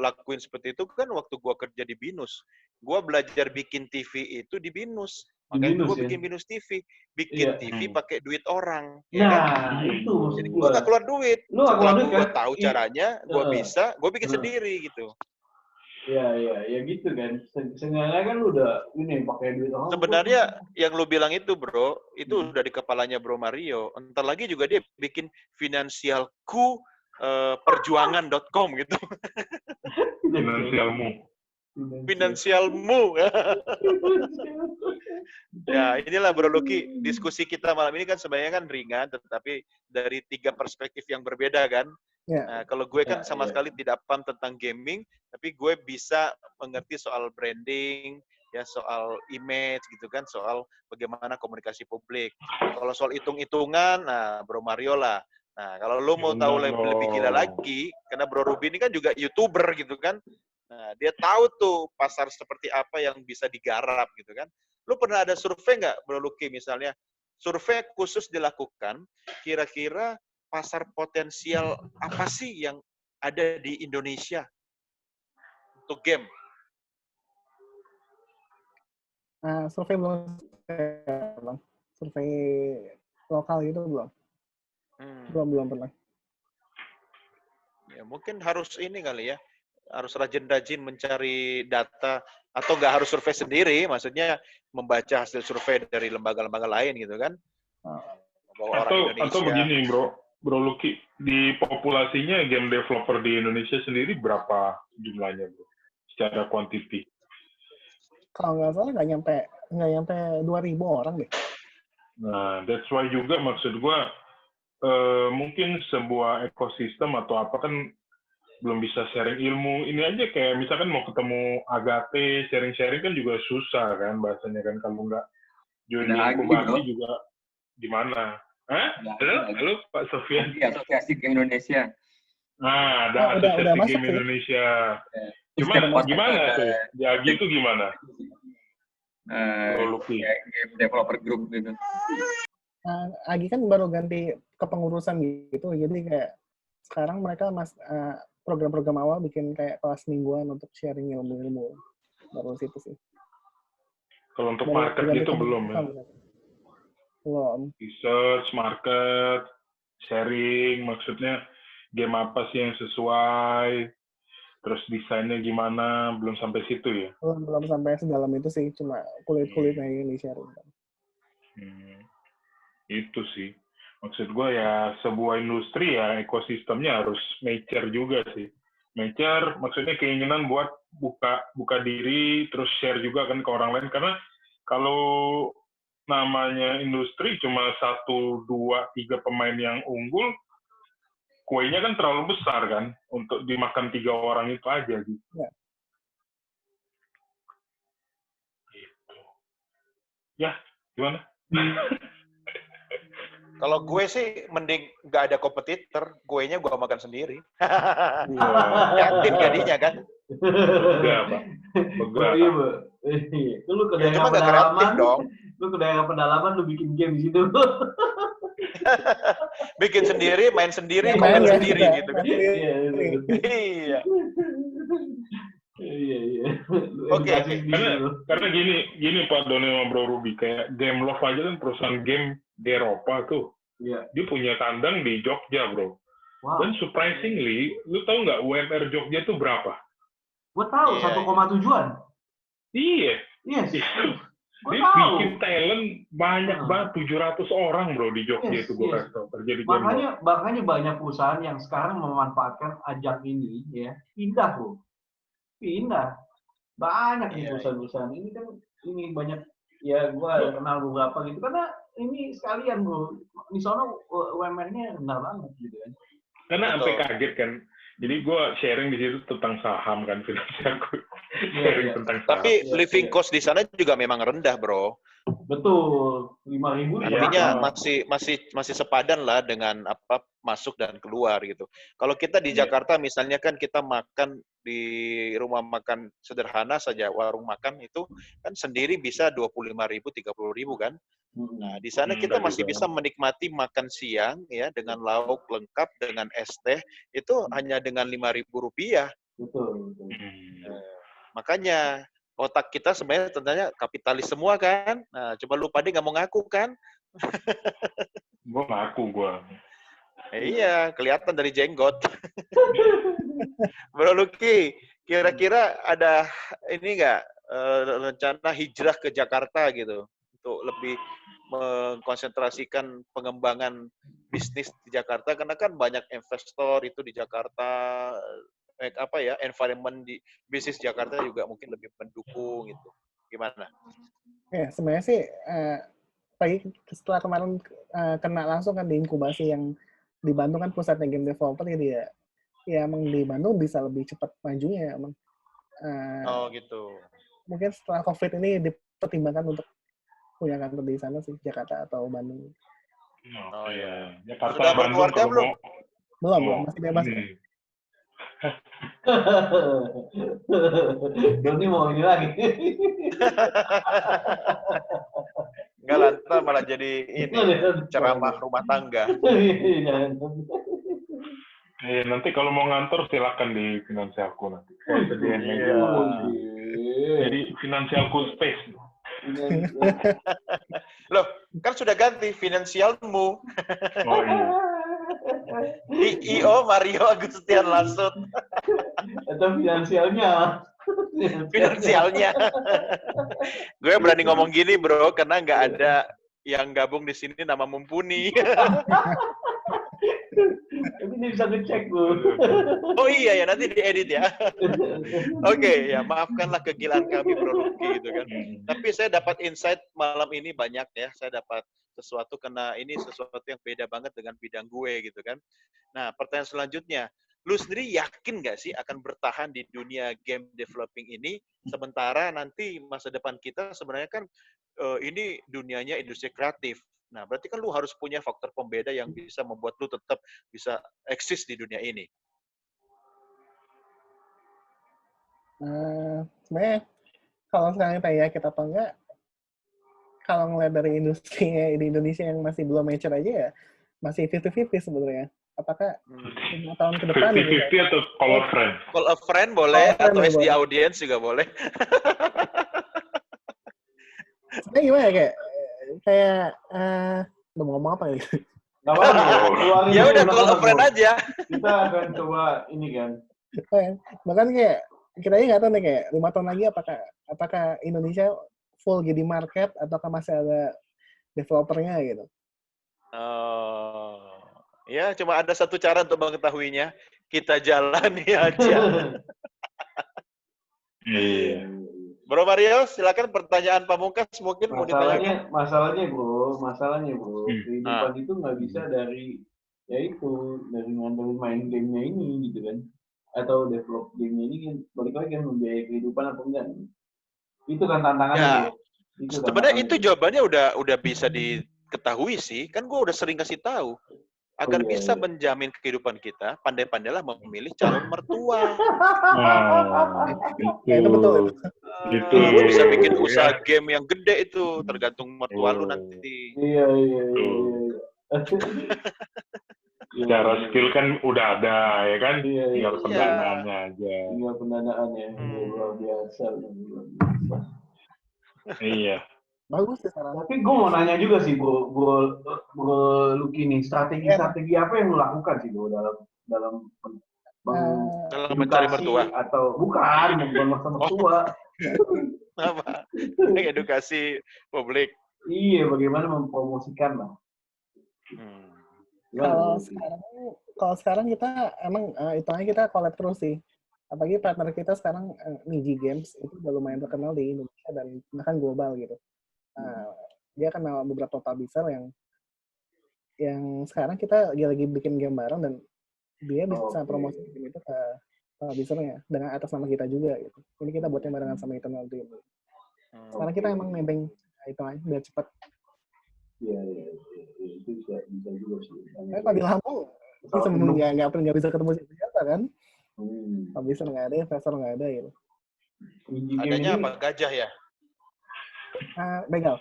lakuin seperti itu kan waktu gue kerja di BINUS. Gue belajar bikin TV itu di BINUS. Makanya gue bikin BINUS TV. Bikin TV pakai duit orang. Nah, ya kan? Itu maksud jadi gue gak keluar duit. Setelah gue tahu caranya, gue bisa, gue bikin sendiri gitu. Ya gitu kan. Seenggaknya kan lu udah ini pakai duit orang. Sebenarnya yang lu bilang itu bro, itu udah di kepalanya Bro Mario. Entar lagi juga dia bikin finansialku perjuangan.com gitu. Finansialmu. Ya, inilah Bro Luki, diskusi kita malam ini kan sebenarnya kan ringan, tetapi dari 3 perspektif yang berbeda kan. Ya. Nah, kalau gue kan sama sekali tidak paham tentang gaming, tapi gue bisa mengerti soal branding, ya soal image gitu kan, soal bagaimana komunikasi publik. Kalau soal hitung-hitungan, nah Bro Mario lah. Nah, kalau lo mau tahu lebih gila lagi, karena Bro Ruby ini kan juga YouTuber gitu kan. Nah, dia tahu tuh pasar seperti apa yang bisa digarap gitu kan. Lu pernah ada survei nggak, Bro Luki misalnya? Survei khusus dilakukan, kira-kira pasar potensial apa sih yang ada di Indonesia untuk game? Survei belum, Bang. Survei lokal gitu belum. Belum pernah. Ya, mungkin harus ini kali ya. Harus rajin-rajin mencari data atau nggak harus survei sendiri, maksudnya membaca hasil survei dari lembaga-lembaga lain gitu kan. Atau begini Bro Luki, di populasinya game developer di Indonesia sendiri berapa jumlahnya bro? Secara kuantiti? Kalau nggak salah nggak nyampe 2.000 orang deh. Nah, that's why juga maksud gua mungkin sebuah ekosistem atau apa kan belum bisa sharing ilmu. Ini aja kayak misalkan mau ketemu Agate, sharing-sharing kan juga susah kan bahasanya kan, kalau nggak join di inkubasi juga gimana? Halo Pak Sofian. Asosiasi Game Indonesia. Nah, ada Asosiasi Game Indonesia. Cuma gimana tuh? Di Agi itu gimana? Game developer group gitu. Agi kan baru ganti kepengurusan gitu, jadi kayak sekarang mereka program-program awal bikin kayak kelas mingguan untuk sharing ilmu-ilmu. Baru situ sih. Kalau untuk market gitu belum ya? Belum. Research, market, sharing, maksudnya game apa sih yang sesuai, terus desainnya gimana, belum sampai situ ya? Belum sampai sedalam itu sih, cuma kulit-kulitnya yang di-sharing. Itu sih. Maksud gue ya sebuah industri ya ekosistemnya harus mature juga sih. Mature maksudnya keinginan buat buka diri terus share juga kan ke orang lain, karena kalau namanya industri cuma 1, 2, 3 pemain yang unggul, kuenya kan terlalu besar kan untuk dimakan 3 orang itu aja gitu. Ya. Gitu. Ya, gimana? Kalau gue sih mending nggak ada kompetitor, kuenya gue makan sendiri. Yakin jadinya kan? Enggak, Pak. Lu ke daerah pedalaman dong. Lu ke daerah pedalaman, lu bikin game di situ. Bikin sendiri, main sendiri, komen sendiri gitu kan. Iya. Iya. Oke. Karena gini Pak Doni sama Bro Ruby, kayak Game Love aja kan perusahaan game di Eropa tuh. Iya. Dia punya kandang di Jogja, bro. Wow. Dan surprisingly, lu tahu nggak UMR Jogja tuh berapa? Gue tahu, 1,7-an. Iya. Yes. Dia bikin talent banyak banget, 700 orang bro di Jogja itu gue kasih tau. Makanya banyak perusahaan yang sekarang memanfaatkan ajang ini ya, pindah. Banyak nih Iya, perusahaan-perusahaan. Ini kan ini banyak ya gua kenal beberapa gitu karena ini sekalian bro. Di sono UMR-nya rendah banget gitu kan. Karena sampai betul. kaget kan. Jadi gue sharing di situ tentang saham kan, finansialku. Sharing Iya. tentang saham. Tapi Iya, living iya. cost di sana juga memang rendah, bro. Betul. 5.000 juga. Artinya Iya. masih sepadan lah dengan apa masuk dan keluar gitu. Kalau kita di Iya. Jakarta misalnya kan kita makan di rumah makan sederhana saja, warung makan itu kan sendiri bisa 25.000, 30.000 kan. Nah, di sana kita Enggak masih juga. bisa menikmati makan siang ya dengan lauk lengkap dengan es teh itu hanya dengan Rp5.000. Betul. Makanya otak kita sebenarnya tentunya kapitalis semua kan. Nah, coba lu pada nggak mau ngaku kan? Gue ngaku gue. Iya, kelihatan dari jenggot. Bro Lucky, kira-kira ada ini nggak rencana hijrah ke Jakarta gitu untuk lebih mengkonsentrasikan pengembangan bisnis di Jakarta karena kan banyak investor itu di Jakarta environment di bisnis Jakarta juga mungkin lebih mendukung gitu. Gimana? Ya, sebenarnya sih setelah kemarin kena langsung kan di inkubasi yang di Bandung kan pusatnya game developer, jadi ya emang di Bandung bisa lebih cepat majunya emang. Oh gitu. Mungkin setelah COVID ini dipertimbangkan untuk punya kantor di sana sih, Jakarta atau Bandung. Oh ya. Jakarta, Sudah Bandung berkeluarga kalau belum? mau. Belum, masih bebas kok. Doni mau ini lagi. Enggak lantas malah jadi ini ceramah rumah tangga. Nanti kalau mau ngantor silakan di finansialku nanti. Saya sediain meja. Jadi finansialku space. Loh, kan sudah ganti finansialmu. Oh iya. CEO Mario Agustian Lasut. Atau finansialnya. Finansialnya. Gue berani ngomong gini, bro, karena nggak ada yang gabung di sini nama mumpuni. Tapi ini bisa ngecek, Bu. Oh iya ya, nanti diedit ya. Oke, ya maafkanlah kegilaan kami, Bro Lucky gitu kan. Tapi saya dapat insight malam ini banyak ya. Saya dapat sesuatu karena ini sesuatu yang beda banget dengan bidang gue gitu kan. Nah, pertanyaan selanjutnya, lu sendiri yakin nggak sih akan bertahan di dunia game developing ini sementara nanti masa depan kita sebenarnya kan ini dunianya industri kreatif. Nah, berarti kan lu harus punya faktor pembeda yang bisa membuat lu tetap bisa eksis di dunia ini. Sebenarnya kalau sekarang tanya kita atau enggak, kalau ngeliat dari industrinya di Indonesia yang masih belum mature aja ya, masih 50-50 sebenarnya. Apakah 5 tahun ke depan? 50-50 atau call a friend? Call a friend boleh, atau SD audience juga boleh. Sebenarnya gimana ya, kayak udah mau ngomong apa gitu? Gak apa-apa. Ya udah call a friend aja. Kita akan coba ini kan. Bahkan kayak kita aja nggak tahu nih kayak 5 tahun lagi apakah Indonesia full jadi market ataukah masih ada developernya gitu. Ya cuma ada satu cara untuk mengetahuinya, kita jalani aja. Iya. Bro Mario, silakan pertanyaan pamungkas mungkin mau ditanyakan. Masalahnya bro, kehidupan itu nggak bisa dari ngandelin main gamenya ini gitu kan, atau develop gamenya ini kan balik lagi kan membiayai kehidupan atau enggak? Itu kan tantangannya. Ya, sebenarnya itu jawabannya udah bisa diketahui sih, kan gue udah sering kasih tahu. Agar bisa menjamin kehidupan kita, pandai-pandailah memilih calon mertua. Itu betul. Gitu. Lu bisa bikin usaha game yang gede itu, tergantung mertua lu nanti. Iya. Secara skill kan udah ada ya kan, tinggal pendanaannya aja. Tinggal pendanaannya luar biasa. Iya. Bagus ya sekarang. Tapi gue mau nanya juga sih bro Lucky nih, strategi apa yang lu lakukan sih bro dalam mencari mertua atau bukan mertua? Apa? Edukasi publik. Iya, bagaimana mempromosikan lah. Kalau sekarang kita emang hitungannya kita collab terus sih. Apalagi partner kita sekarang Niji Games itu udah lumayan terkenal di Indonesia dan bahkan global gitu. Dia kenal beberapa publisher yang sekarang kita lagi bikin game bareng dan dia bisa promosi game itu ke publishernya dengan atas nama kita juga gitu. Ini kita buatnya barengan sama Eternal Dream. Sekarang kita emang nebeng itu aja biar cepet. Iya, itu bisa juga sih. Kalau di Lampung sebenarnya nggak bisa ketemu siapa kan? Publisher nggak ada, investor nggak ada gitu. Adanya apa? Gajah ya? Begal.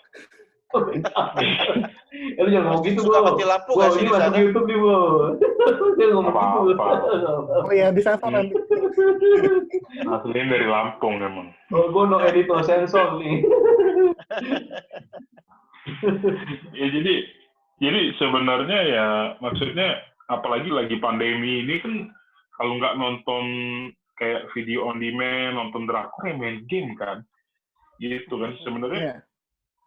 Lu jangan ngomong gitu, Suka mati lampu nggak sih ini di masuk sana? YouTube nih, Bo. Jangan ngomong gitu. Oh iya, di sana nanti. Aslinya dari Lampung emang. Oh, gue no edit no sensor nih. Ya jadi sebenarnya ya maksudnya apalagi lagi pandemi ini kan kalau nggak nonton kayak video on demand, nonton drakor ya main game kan. Gitu kan sebenarnya.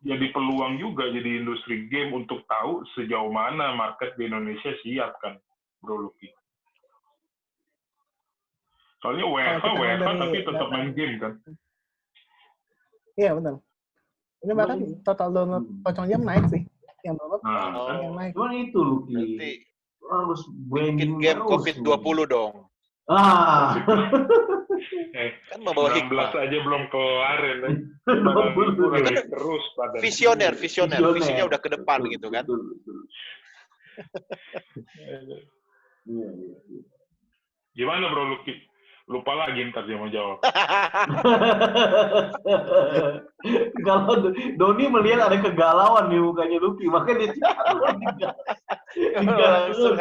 Jadi peluang juga jadi industri game untuk tahu sejauh mana market di Indonesia siap kan, Bro Lucky. Soalnya WFH tapi tetap main game kan. Iya benar. Ini bahkan total download pocong jam naik sih. Yang download yang naik. Cuman itu Lucky. Harus bikin game COVID-20 dong. Kan membawa hikmah. 16 aja belum kelar ya. Terus pada visioner. Visinya udah ke depan gitu kan. Gimana Bro Lucky? Lupa lagi ntar dia mau jawab. Kalau Doni melihat ada kegalauan di mukanya Lucky, makanya dia langsung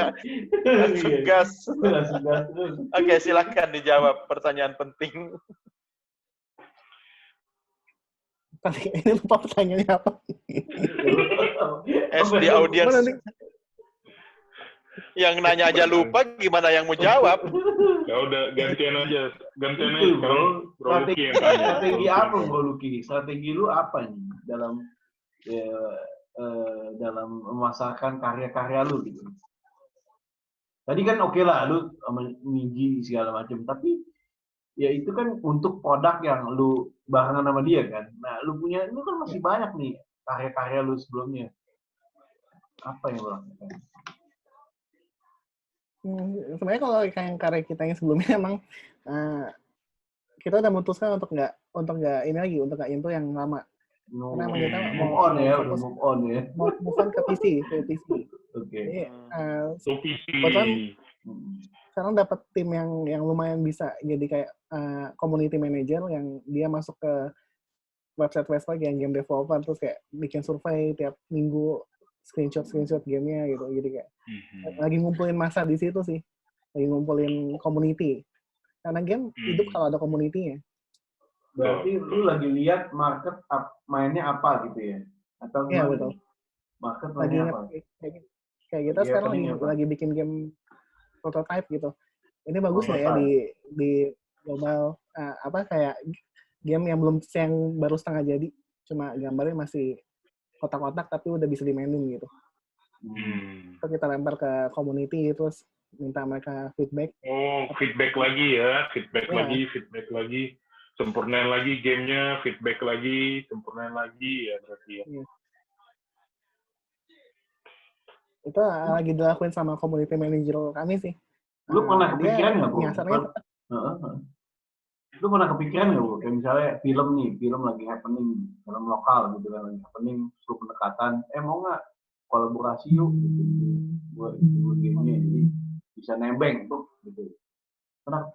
gas. Oke, silakan dijawab pertanyaan penting. Ini lupa pertanyaannya apa? SD audience. Yang nanya aja lupa, gimana yang mau jawab? Ya udah gantian aja Bro. Strategi apa Bro Lucky? Strategi lu apa nih dalam memasarkan karya-karya lu gitu? Tadi kan oke lah lu Niji segala macam, tapi ya itu kan untuk produk yang lu barengan sama dia kan. Nah, lu kan masih banyak nih karya-karya lu sebelumnya. Apa yang lu lakukan? Sebenarnya kalau kayak karya kita yang sebelumnya emang kita udah memutuskan untuk nggak ini lagi, untuk nggak into yang lama. Karena emang kita move on ya. Mau move on ke PC. Oke. Jadi sekarang dapat tim yang lumayan bisa jadi kayak community manager yang dia masuk ke website yang game developer terus kayak bikin survei tiap minggu screenshot gamenya gitu. Jadi kayak lagi ngumpulin masa di situ sih, lagi ngumpulin community. Karena game hidup kalau ada community-nya. Berarti lu lagi lihat market mainnya apa gitu ya? Atau iya betul. Market mainnya apa? Kayak kita sekarang lagi bikin game prototype gitu. Ini bagus nggak ya di global kayak game yang baru setengah jadi, cuma gambarnya masih kotak-kotak tapi udah bisa dimainin gitu. Terus kita lempar ke community terus minta mereka feedback. Feedback lagi ya, feedback lagi, sempurnain lagi gamenya, feedback lagi, sempurnain lagi ya berarti ya. Iya. Itu lagi dilakuin sama community manager kami sih. Lu pernah kepikiran nggak, Bro? Lu pernah kepikiran nggak, Bro? Kayak misalnya film lagi happening, film lokal gitu kan, lagi happening, suruh pendekatan, mau nggak kolaborasi yuk, buat gamenya, jadi bisa nebeng tuh, gitu. Pernah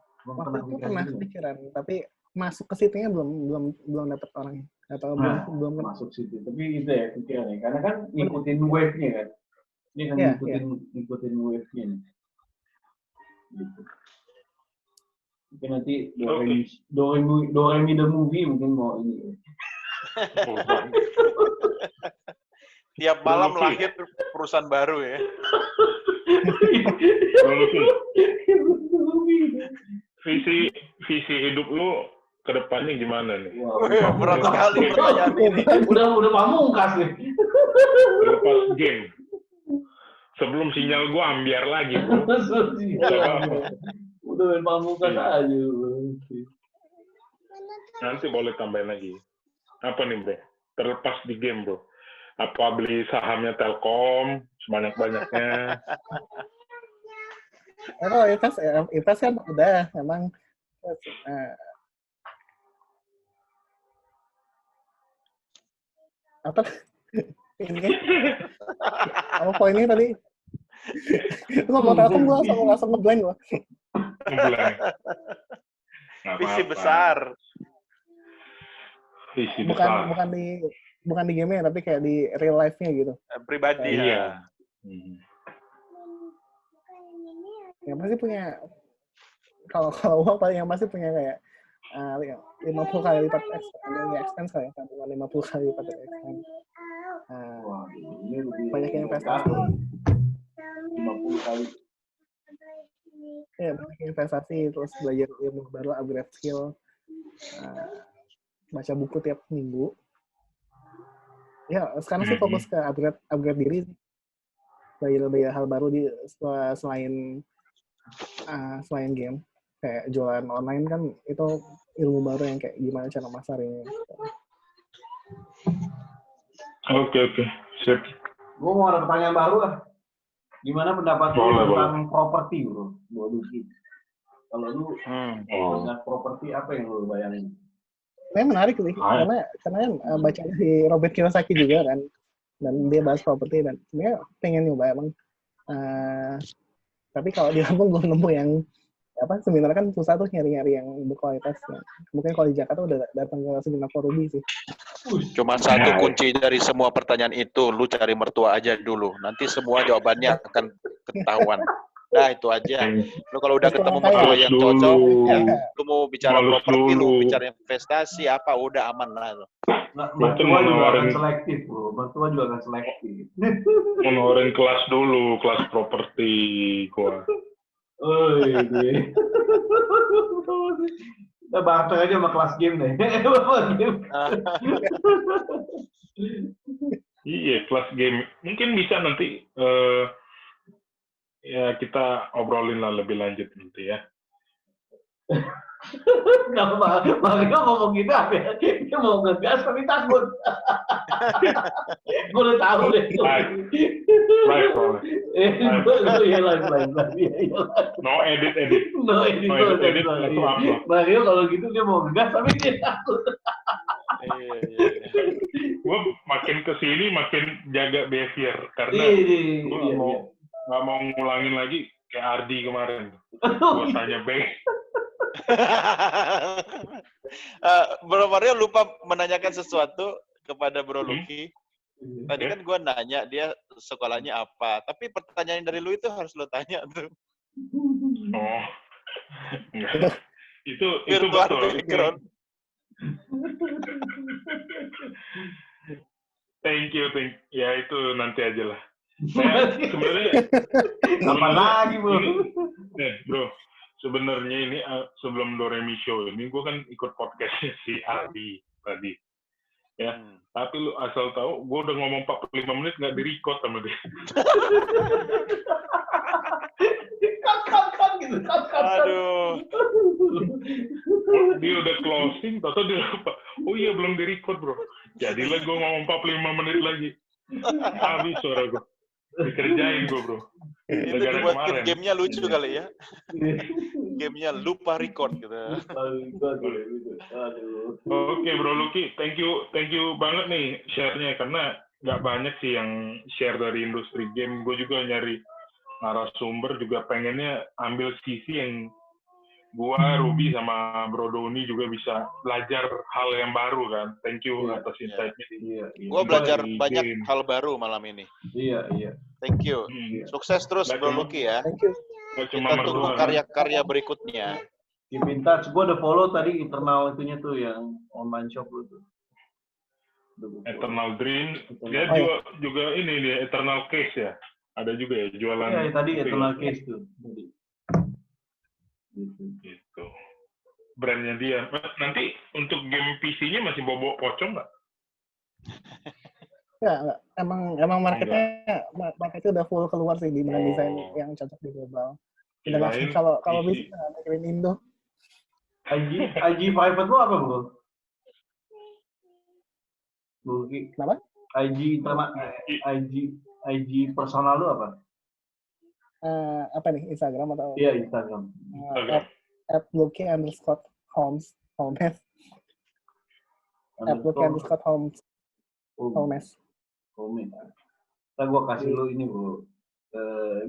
kepikiran, tapi masuk ke situnya belum dapat orangnya. Atau belum masuk situ. Tapi itu ya pikirannya, karena kan ngikutin wave-nya kan. Ini kan ngikutin wave-nya nih. Gitu. Mungkin nanti Doremi the Movie mungkin mau ini. Tiap malam lahir perusahaan baru ya. Visi hidup lu ke depannya gimana nih? Berat sekali pertanyaan ini. Udah pamungkas nih. Lepas game. Sebelum sinyal gua ambiar lagi, Bro. Udah main pamungkas aja. Nanti boleh tambahin lagi. Apa nih, Bro? Terlepas di game, Bro. Apa beli sahamnya Telkom sebanyak-banyaknya? Kalau invest kan udah emang apa ini apa poinnya tadi? Lu mau Telkom gue langsung ngeblank gue. Visi besar. Visi besar. Bukan di game-nya tapi kayak di real life-nya gitu. Pribadi. Iya. Yang pasti punya kalau uang paling yang pasti punya kayak 50 kali lipat expense kayak kan 50 kali lipat expense. Banyak yang investasi. 50 kali. Ya, banyak investasi terus belajar ilmu baru, upgrade skill, baca buku tiap minggu. Ya, sekarang sih fokus ke upgrade diri, belajar hal baru di selain game. Kayak jualan online kan itu ilmu baru yang kayak gimana cara masarin. Oke. Sip. Gue mau ada pertanyaan baru lah. Gimana pendapat lu tentang properti, bro? Kalau lu dengan properti apa yang lu bayangin? Ini menarik sih, karena kan baca dari Robert Kiyosaki juga kan, dan dia bahas properti dan sebenarnya pengen nyoba emang. Tapi kalau di Lampung belum nemu yang sebenarnya kan susah tuh nyari-nyari yang berkualitas. Mungkin kalau di Jakarta udah datang ke seminar Korubi sih. Cuma satu kunci dari semua pertanyaan itu, lu cari mertua aja dulu. Nanti semua jawabannya akan ketahuan. Nah, itu aja. Lu kalau udah ketemu mertua yang cocok, ya, lu mau bicara properti, lu bicara investasi, apa, udah aman lah. Mertua juga akan selektif, bro. Mertua juga akan selektif. Menawarin kelas dulu, kelas properti gua. Kita barter aja sama kelas game deh. Iya, kelas game. Mungkin bisa nanti ya kita obrolin lah lebih lanjut nanti ya. Kalau Mario ngomong gitu apa ya? Dia mau ngegas tapi takut. Gue udah tahu deh. Live. No edit. Mario kalau gitu dia mau ngegas tapi dia takut. Gue makin kesini makin jaga behavior karena gue nggak mau ngulangin lagi kayak Ardi kemarin. Gue tanya baik. Bro Mario lupa menanyakan sesuatu kepada Bro Lucky. Tadi kan gue nanya dia sekolahnya apa, tapi pertanyaan dari lu itu harus lu tanya tuh. Oh, enggak. Itu betul. Thank you. Ya itu nanti aja lah. Saya sebenarnya. Kapan lagi, bro? Bro. Sebenarnya ini sebelum Doremi Show ini gue kan ikut podcastnya si Ardi tadi, ya. Tapi lu asal tahu, gue udah ngomong 45 menit nggak di-record sama dia. Cut gitu. Aduh. Dia udah closing, atau dia lupa. Oh iya belum di-record bro. Jadilah gue ngomong 45 menit lagi. Habis suara gue. Dikerjain gue bro. Itu dibuatin gamenya lucu kali ya. Gamenya lupa record gitu. Oke bro Lucky, thank you banget nih share-nya karena nggak banyak sih yang share dari industri game. Gue juga nyari narasumber juga pengennya ambil sisi yang gua, Ruby sama Bro Doni juga bisa belajar hal yang baru kan. Thank you atas insight-nya. Iya. Gua belajar banyak hal baru malam ini. Iya. Thank you. Sukses terus Bro Lucky ya. Thank you. Kita tunggu karya-karya berikutnya. Keep in touch. Gua udah follow tadi internal itunya tuh yang online shop lu tuh. Eternal Dream. Dia juga ini dia Eternal Case ya. Ada juga ya jualan. Iya, tadi Eternal Case tuh. Gitu. Brandnya dia. Nanti untuk game PC-nya masih bobo pocong nggak? Ya, emang marketnya udah full keluar sih di desain yang cocok di global. Kalau bisa mikirin Indo. IG private lo apa bro? Lucky. Kenapa? IG personal lu apa? Apa nih, Instagram atau? Iya, Instagram. @lucky_holmes. @lucky_holmes. Kita gua kasih lu ini, Bro.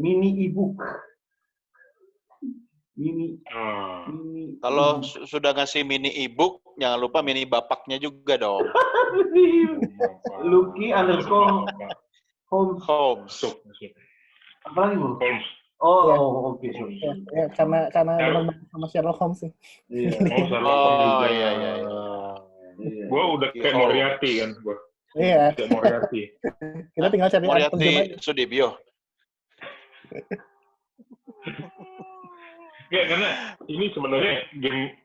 Mini ebook. Mini. Kalau sudah ngasih mini ebook, jangan lupa mini bapaknya juga dong. Lucky_Holmes. Holmes. Apa lagi, Bro? Holmes. Oke. Ya, karena demen banget sama Sherlock Holmes sih. Iya. Iya. Gue udah kayak Moriarty kan, gue. Iya. Kayak Moriarty. Kita tinggal cari Moriarty Sudibyo. Ya, karena ini sebenarnya game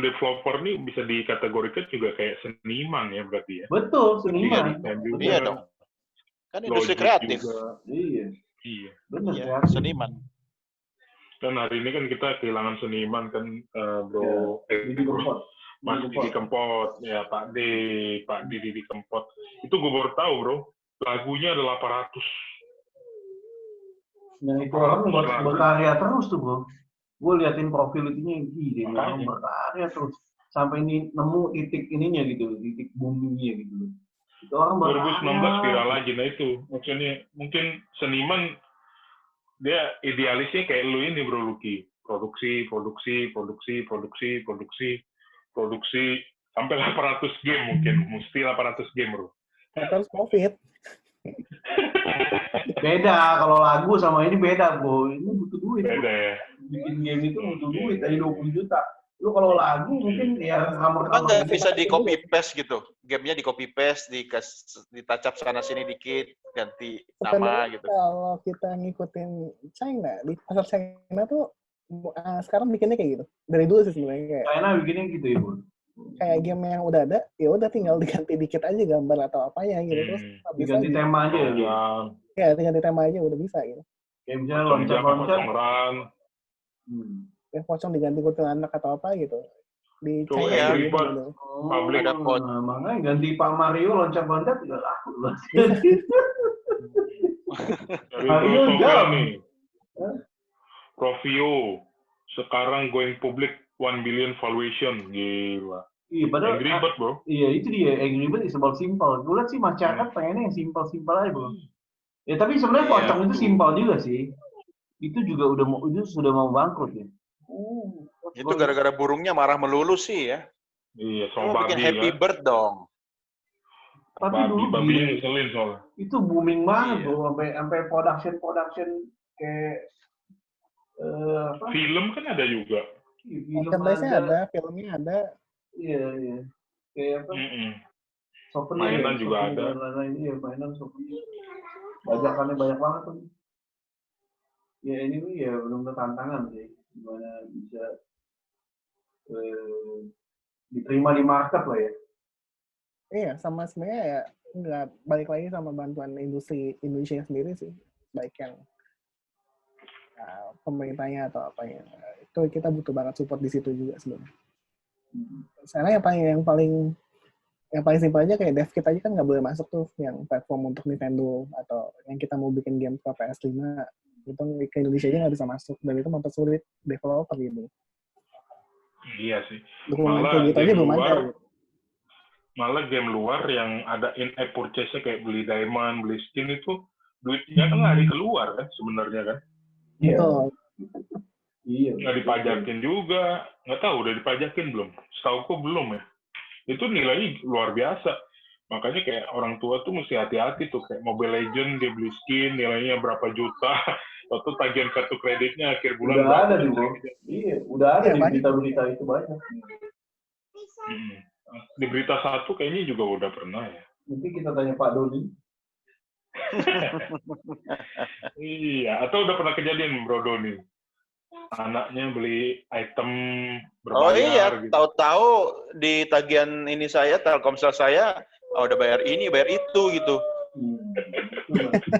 developer nih bisa dikategorikan juga kayak seniman ya berarti ya. Betul, seniman. Iya dong. Kan industri kreatif. Juga. Iya. Benar Iya, kreatif. seniman. Dan hari ini kan kita kehilangan seniman kan, Bro. Mas Didi Kempot, ya Pak Didi Kempot. Itu gue baru tahu, Bro. Lagunya ada 800. Nah, itu orang berkarya terus tuh, Bro. Gue liatin profil itunya, dia orang berkarya terus. Sampai ini nemu titik ininya gitu, titik boomingnya gitu. Itu orang 2019 viral lagi, nah itu. Maksudnya, mungkin seniman, dia idealisnya kayak lu ini, Bro Lucky. Produksi, sampai 800 game mungkin. Mesti 800 game, Bro. Terus COVID. Beda, kalau lagu sama ini beda, Bro. Ini butuh duit. Beda ya. Bikin game itu butuh duit, aja 20 juta. Lu kalau lagu mungkin ya Emang nggak bisa di copy paste gitu? Gamenya di copy paste, ditacap sana sini dikit, ganti nama gitu. Kalau kita ngikutin China, di pasar China tuh sekarang bikinnya kayak gitu. Dari dulu sih sebenarnya kayak. China bikinnya gitu ya, Bro. Kayak game yang udah ada, ya udah tinggal diganti dikit aja gambar atau apanya gitu, terus bisa diganti tema aja ya. Ya, tinggal di tema aja udah bisa gitu. Kayak misalnya loncat-loncat. Ya pocong diganti kuntilanak atau apa gitu. Di Tuh, China gitu. Public ada makanya ganti Pak Mario loncat-loncat juga laku. Mario jauh nih. Profio sekarang going public 1 billion valuation, gila. Iya, padahal Angry Bird, Bro. Iya, itu dia. Angry Bird is about simple. Gue lihat sih masyarakat pengennya yang simple-simple aja, Bro. Ya, tapi sebenarnya pocong itu simple juga sih. Itu juga sudah mau bangkrut ya. Itu gara-gara burungnya marah melulu sih ya. Iya, Kamu bikin Happy Bird dong. Tapi dulu babinya ngeselin soalnya. Itu booming banget, Bro. Sampai production kayak apa? Film kan ada juga. Merchandise-nya ada, filmnya ada. Iya. Kayak apa? Souvenir. Mainan juga ada. Iya, mainan souvenir. Bajakannya banyak banget tuh. Ya ini nih ya benar-benar tantangan sih. Gimana bisa diterima di market lah ya. Iya, sama sebenarnya ya nggak balik lagi sama bantuan industri Indonesia sendiri sih. Baik yang pemerintahnya atau apanya. Itu kita butuh banget support di situ juga sebenarnya. Karena yang paling simpel aja kayak dev kita aja kan nggak boleh masuk tuh yang platform untuk Nintendo atau yang kita mau bikin game ke PS5 itu ke Indonesia aja nggak bisa masuk dan itu mempersulit developer gitu. Iya sih. Malah game luar yang ada in-app purchase-nya kayak beli diamond, beli skin itu duitnya kan lari keluar kan sebenarnya kan. Iya. Iya. Nggak dipajakin juga. Nggak tahu udah dipajakin belum? Setauku belum ya. Itu nilainya luar biasa. Makanya kayak orang tua tuh mesti hati-hati tuh. Kayak Mobile Legends dia beli skin nilainya berapa juta. Atau tagihan kartu kreditnya akhir bulan. Udah ada di Iya, udah ada di berita-berita itu banyak. Di berita satu kayaknya juga udah pernah ya. Nanti kita tanya Pak Doni. Iya, atau udah pernah kejadian Bro Doni? Anaknya beli item berbayar. Oh iya, gitu. tahu-tahu di tagihan ini saya, Telkomsel saya, udah bayar ini, bayar itu gitu.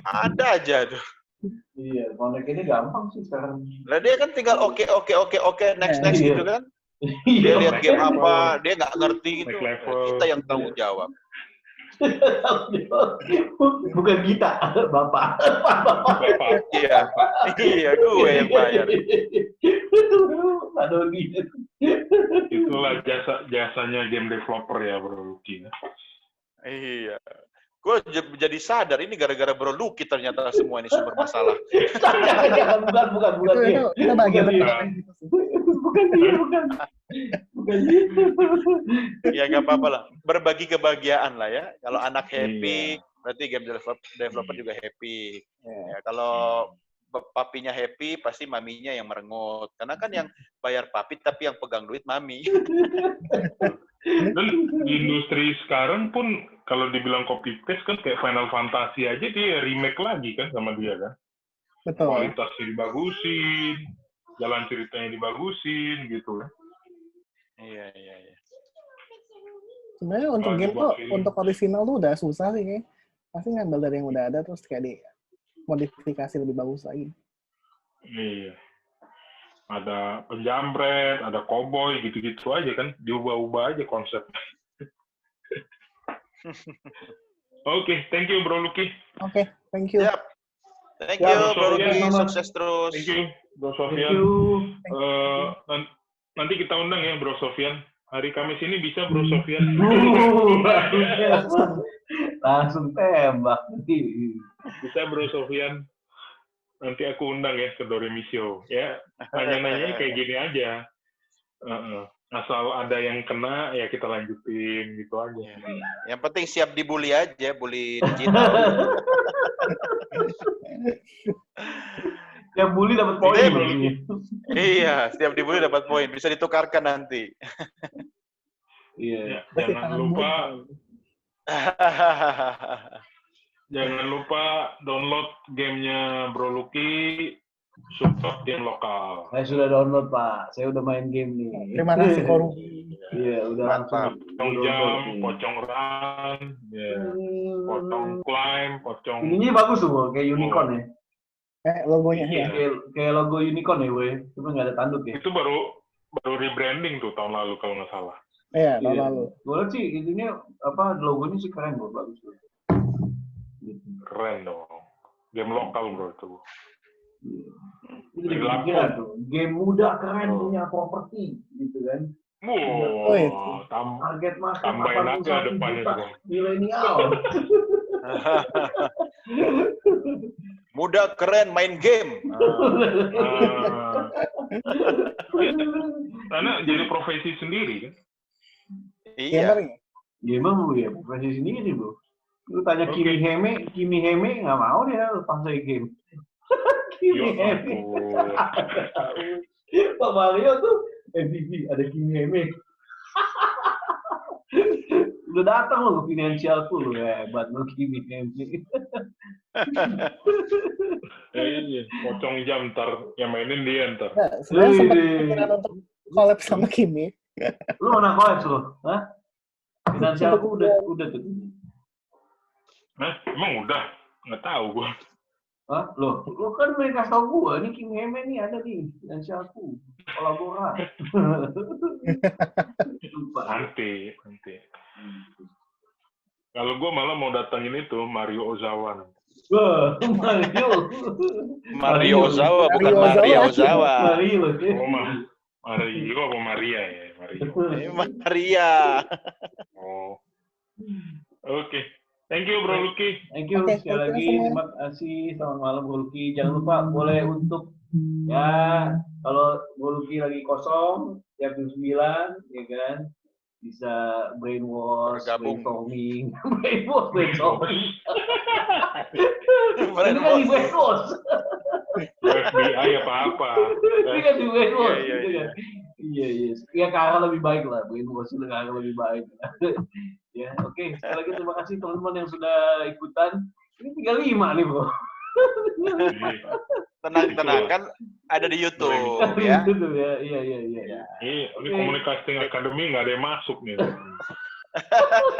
Ada aja tuh. Iya, konek ini gampang sih sekarang. Lah dia kan tinggal oke, next gitu kan. Dia lihat game apa, dia nggak ngerti gitu. Kita yang tanggung jawab. Bukan kita, Bapak. Bapak. Iya, iya gue yang bayar. Pak Doni. Itulah jasanya game developer ya, Bro Lucky. Iya. Gue jadi sadar ini gara-gara Bro Lucky ternyata semua ini sumber masalah. Jangan, bukan dia. Itu bagian Bukan dia. Bukan dia. Ya nggak apa-apa lah. Berbagi kebahagiaan lah ya. Kalau anak happy, berarti game developer juga happy. Ya, kalau papinya happy, pasti maminya yang merengut. Karena kan yang bayar papi, tapi yang pegang duit mami. Dan di industri sekarang pun kalau dibilang copy paste kan kayak Final Fantasy aja dia remake lagi kan sama dia kan. Betul. Kualitasnya dibagusin, jalan ceritanya dibagusin gitu kan. Iya. Sebenarnya untuk game tuh, untuk original tuh udah susah sih kayaknya. Pasti ngambil dari yang udah ada terus kayak di modifikasi lebih bagus lagi. Iya. Ada penjambret, ada cowboy, gitu-gitu aja kan. Diubah-ubah aja konsep. Oke, thank you Bro Lucky. Oke, thank you. Yap. Thank you, Bro Lucky. Sofian. Sukses terus. Thank you, Bro Sofian. Nanti kita undang ya Bro Sofian. Hari Kamis ini bisa Bro Sofian. Langsung tembak. Bisa Bro Sofian. Nanti aku undang ya ke Doremi Show. Ya, nanya-nanya kayak gini aja. Asal ada yang kena, ya kita lanjutin gitu aja. Yang penting siap dibully aja, bully digital. Yang bully dapat poin. Iya, setiap dibully dapat poin. Bisa ditukarkan nanti. Iya. Jangan lupa. Jangan lupa download gamenya Bro Lucky, support game lokal. Saya sudah download, Pak. Saya udah main game nih. Terima kasih Koru. Iya, udah Mantap. Pocong jam, pocong run, pocong climb, pocong... Ininya bagus tuh, kayak unicorn ya. Logonya Iya. ya. Kayak logo unicorn ya, weh. Cuma nggak ada tanduk ya. Itu baru rebranding tuh tahun lalu kalau nggak salah. Iya, tahun lalu. Gue liat sih, itunya logonya sih keren, bro. Bagus tuh. Keren dong. Game lokal bro itu. Itu jadi pikiran tuh. Game muda keren punya properti gitu kan. Wow, Target market tambahin aja 81 depannya juta juga. milenial. Muda keren main game. Karena jadi profesi sendiri kan. Iya. Gamer lu ya, profesi sendiri bro. Lu tanya Kimi Heme nggak mau dia lepas dari game. Kimi Heme. Pak Mario tuh MVP, ada Kimi Heme. Udah datang lo ke finansialku lo, hebat lo Kimi Heme. Iya, pocong jam ntar yang mainin dia ntar. Sebenarnya sempat untuk collab sama Kimi. Lu anak collab lo, hah? Finansialku udah tuh. Hah? Emang udah? Nggak tahu gua. Hah? Lu kan mereka tahu gua, ini Kimi Heme nih ada di finansialku. Kolaborat. Nanti. Kalau gua malah mau datangin itu Mario Ozawa. Mario Ozawa, bukan Maria Ozawa. Mario apa Maria ya? Maria. Oh. Oke. Thank you Bro Lucky. Thank you sekali lagi. Terima kasih. Selamat malam Bro Lucky. Jangan lupa boleh untuk ya kalau Bro Lucky lagi kosong jam 9 ya kan bisa brainwash, brainstorming. Brainwash. FBI apa-apa. Ini kan di brainwash. Iya. Ya ke arah lebih baik lah. Brainwash ke arah lebih baik. Ya, oke. Sekali lagi terima kasih teman-teman yang sudah ikutan. Ini 35 nih, bro. Tenang kan ada di YouTube ya. Iya. Ini Komunikasi Academy nggak ada yang masuk nih.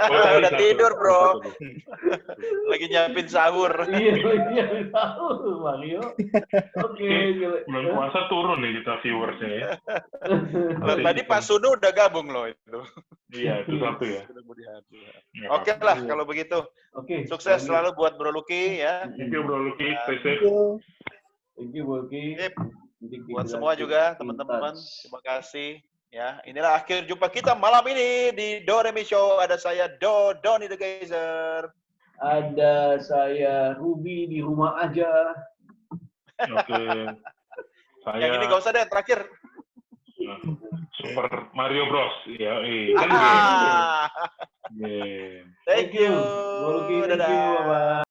Udah tidur bro. Lagi nyiapin sahur. Iya, sahur Mario. Oke. Bulan puasa turun nih kita viewersnya ya. Tadi Pak Sunu udah gabung loh itu. Iya, itu satu ya. Kemudian. Nggak Oke apa-apa. lah kalau begitu. Oke. Sukses selalu buat Bro Lucky ya. Thank you Bro Lucky, stay safe. Thank you, Boki. Sip. Nanti Buat kita semua juga keep in teman-teman, touch. terima kasih. Ya, inilah akhir jumpa kita malam ini di Doremi Show. Ada saya Donny the Geyser. Ada saya Ruby di rumah aja. Oke. Saya Yang ini nggak usah deh, terakhir. Super Mario Bros. Ya, kan game. Ah, Game. thank you. Boki, thank you. Dadah. Bye-bye.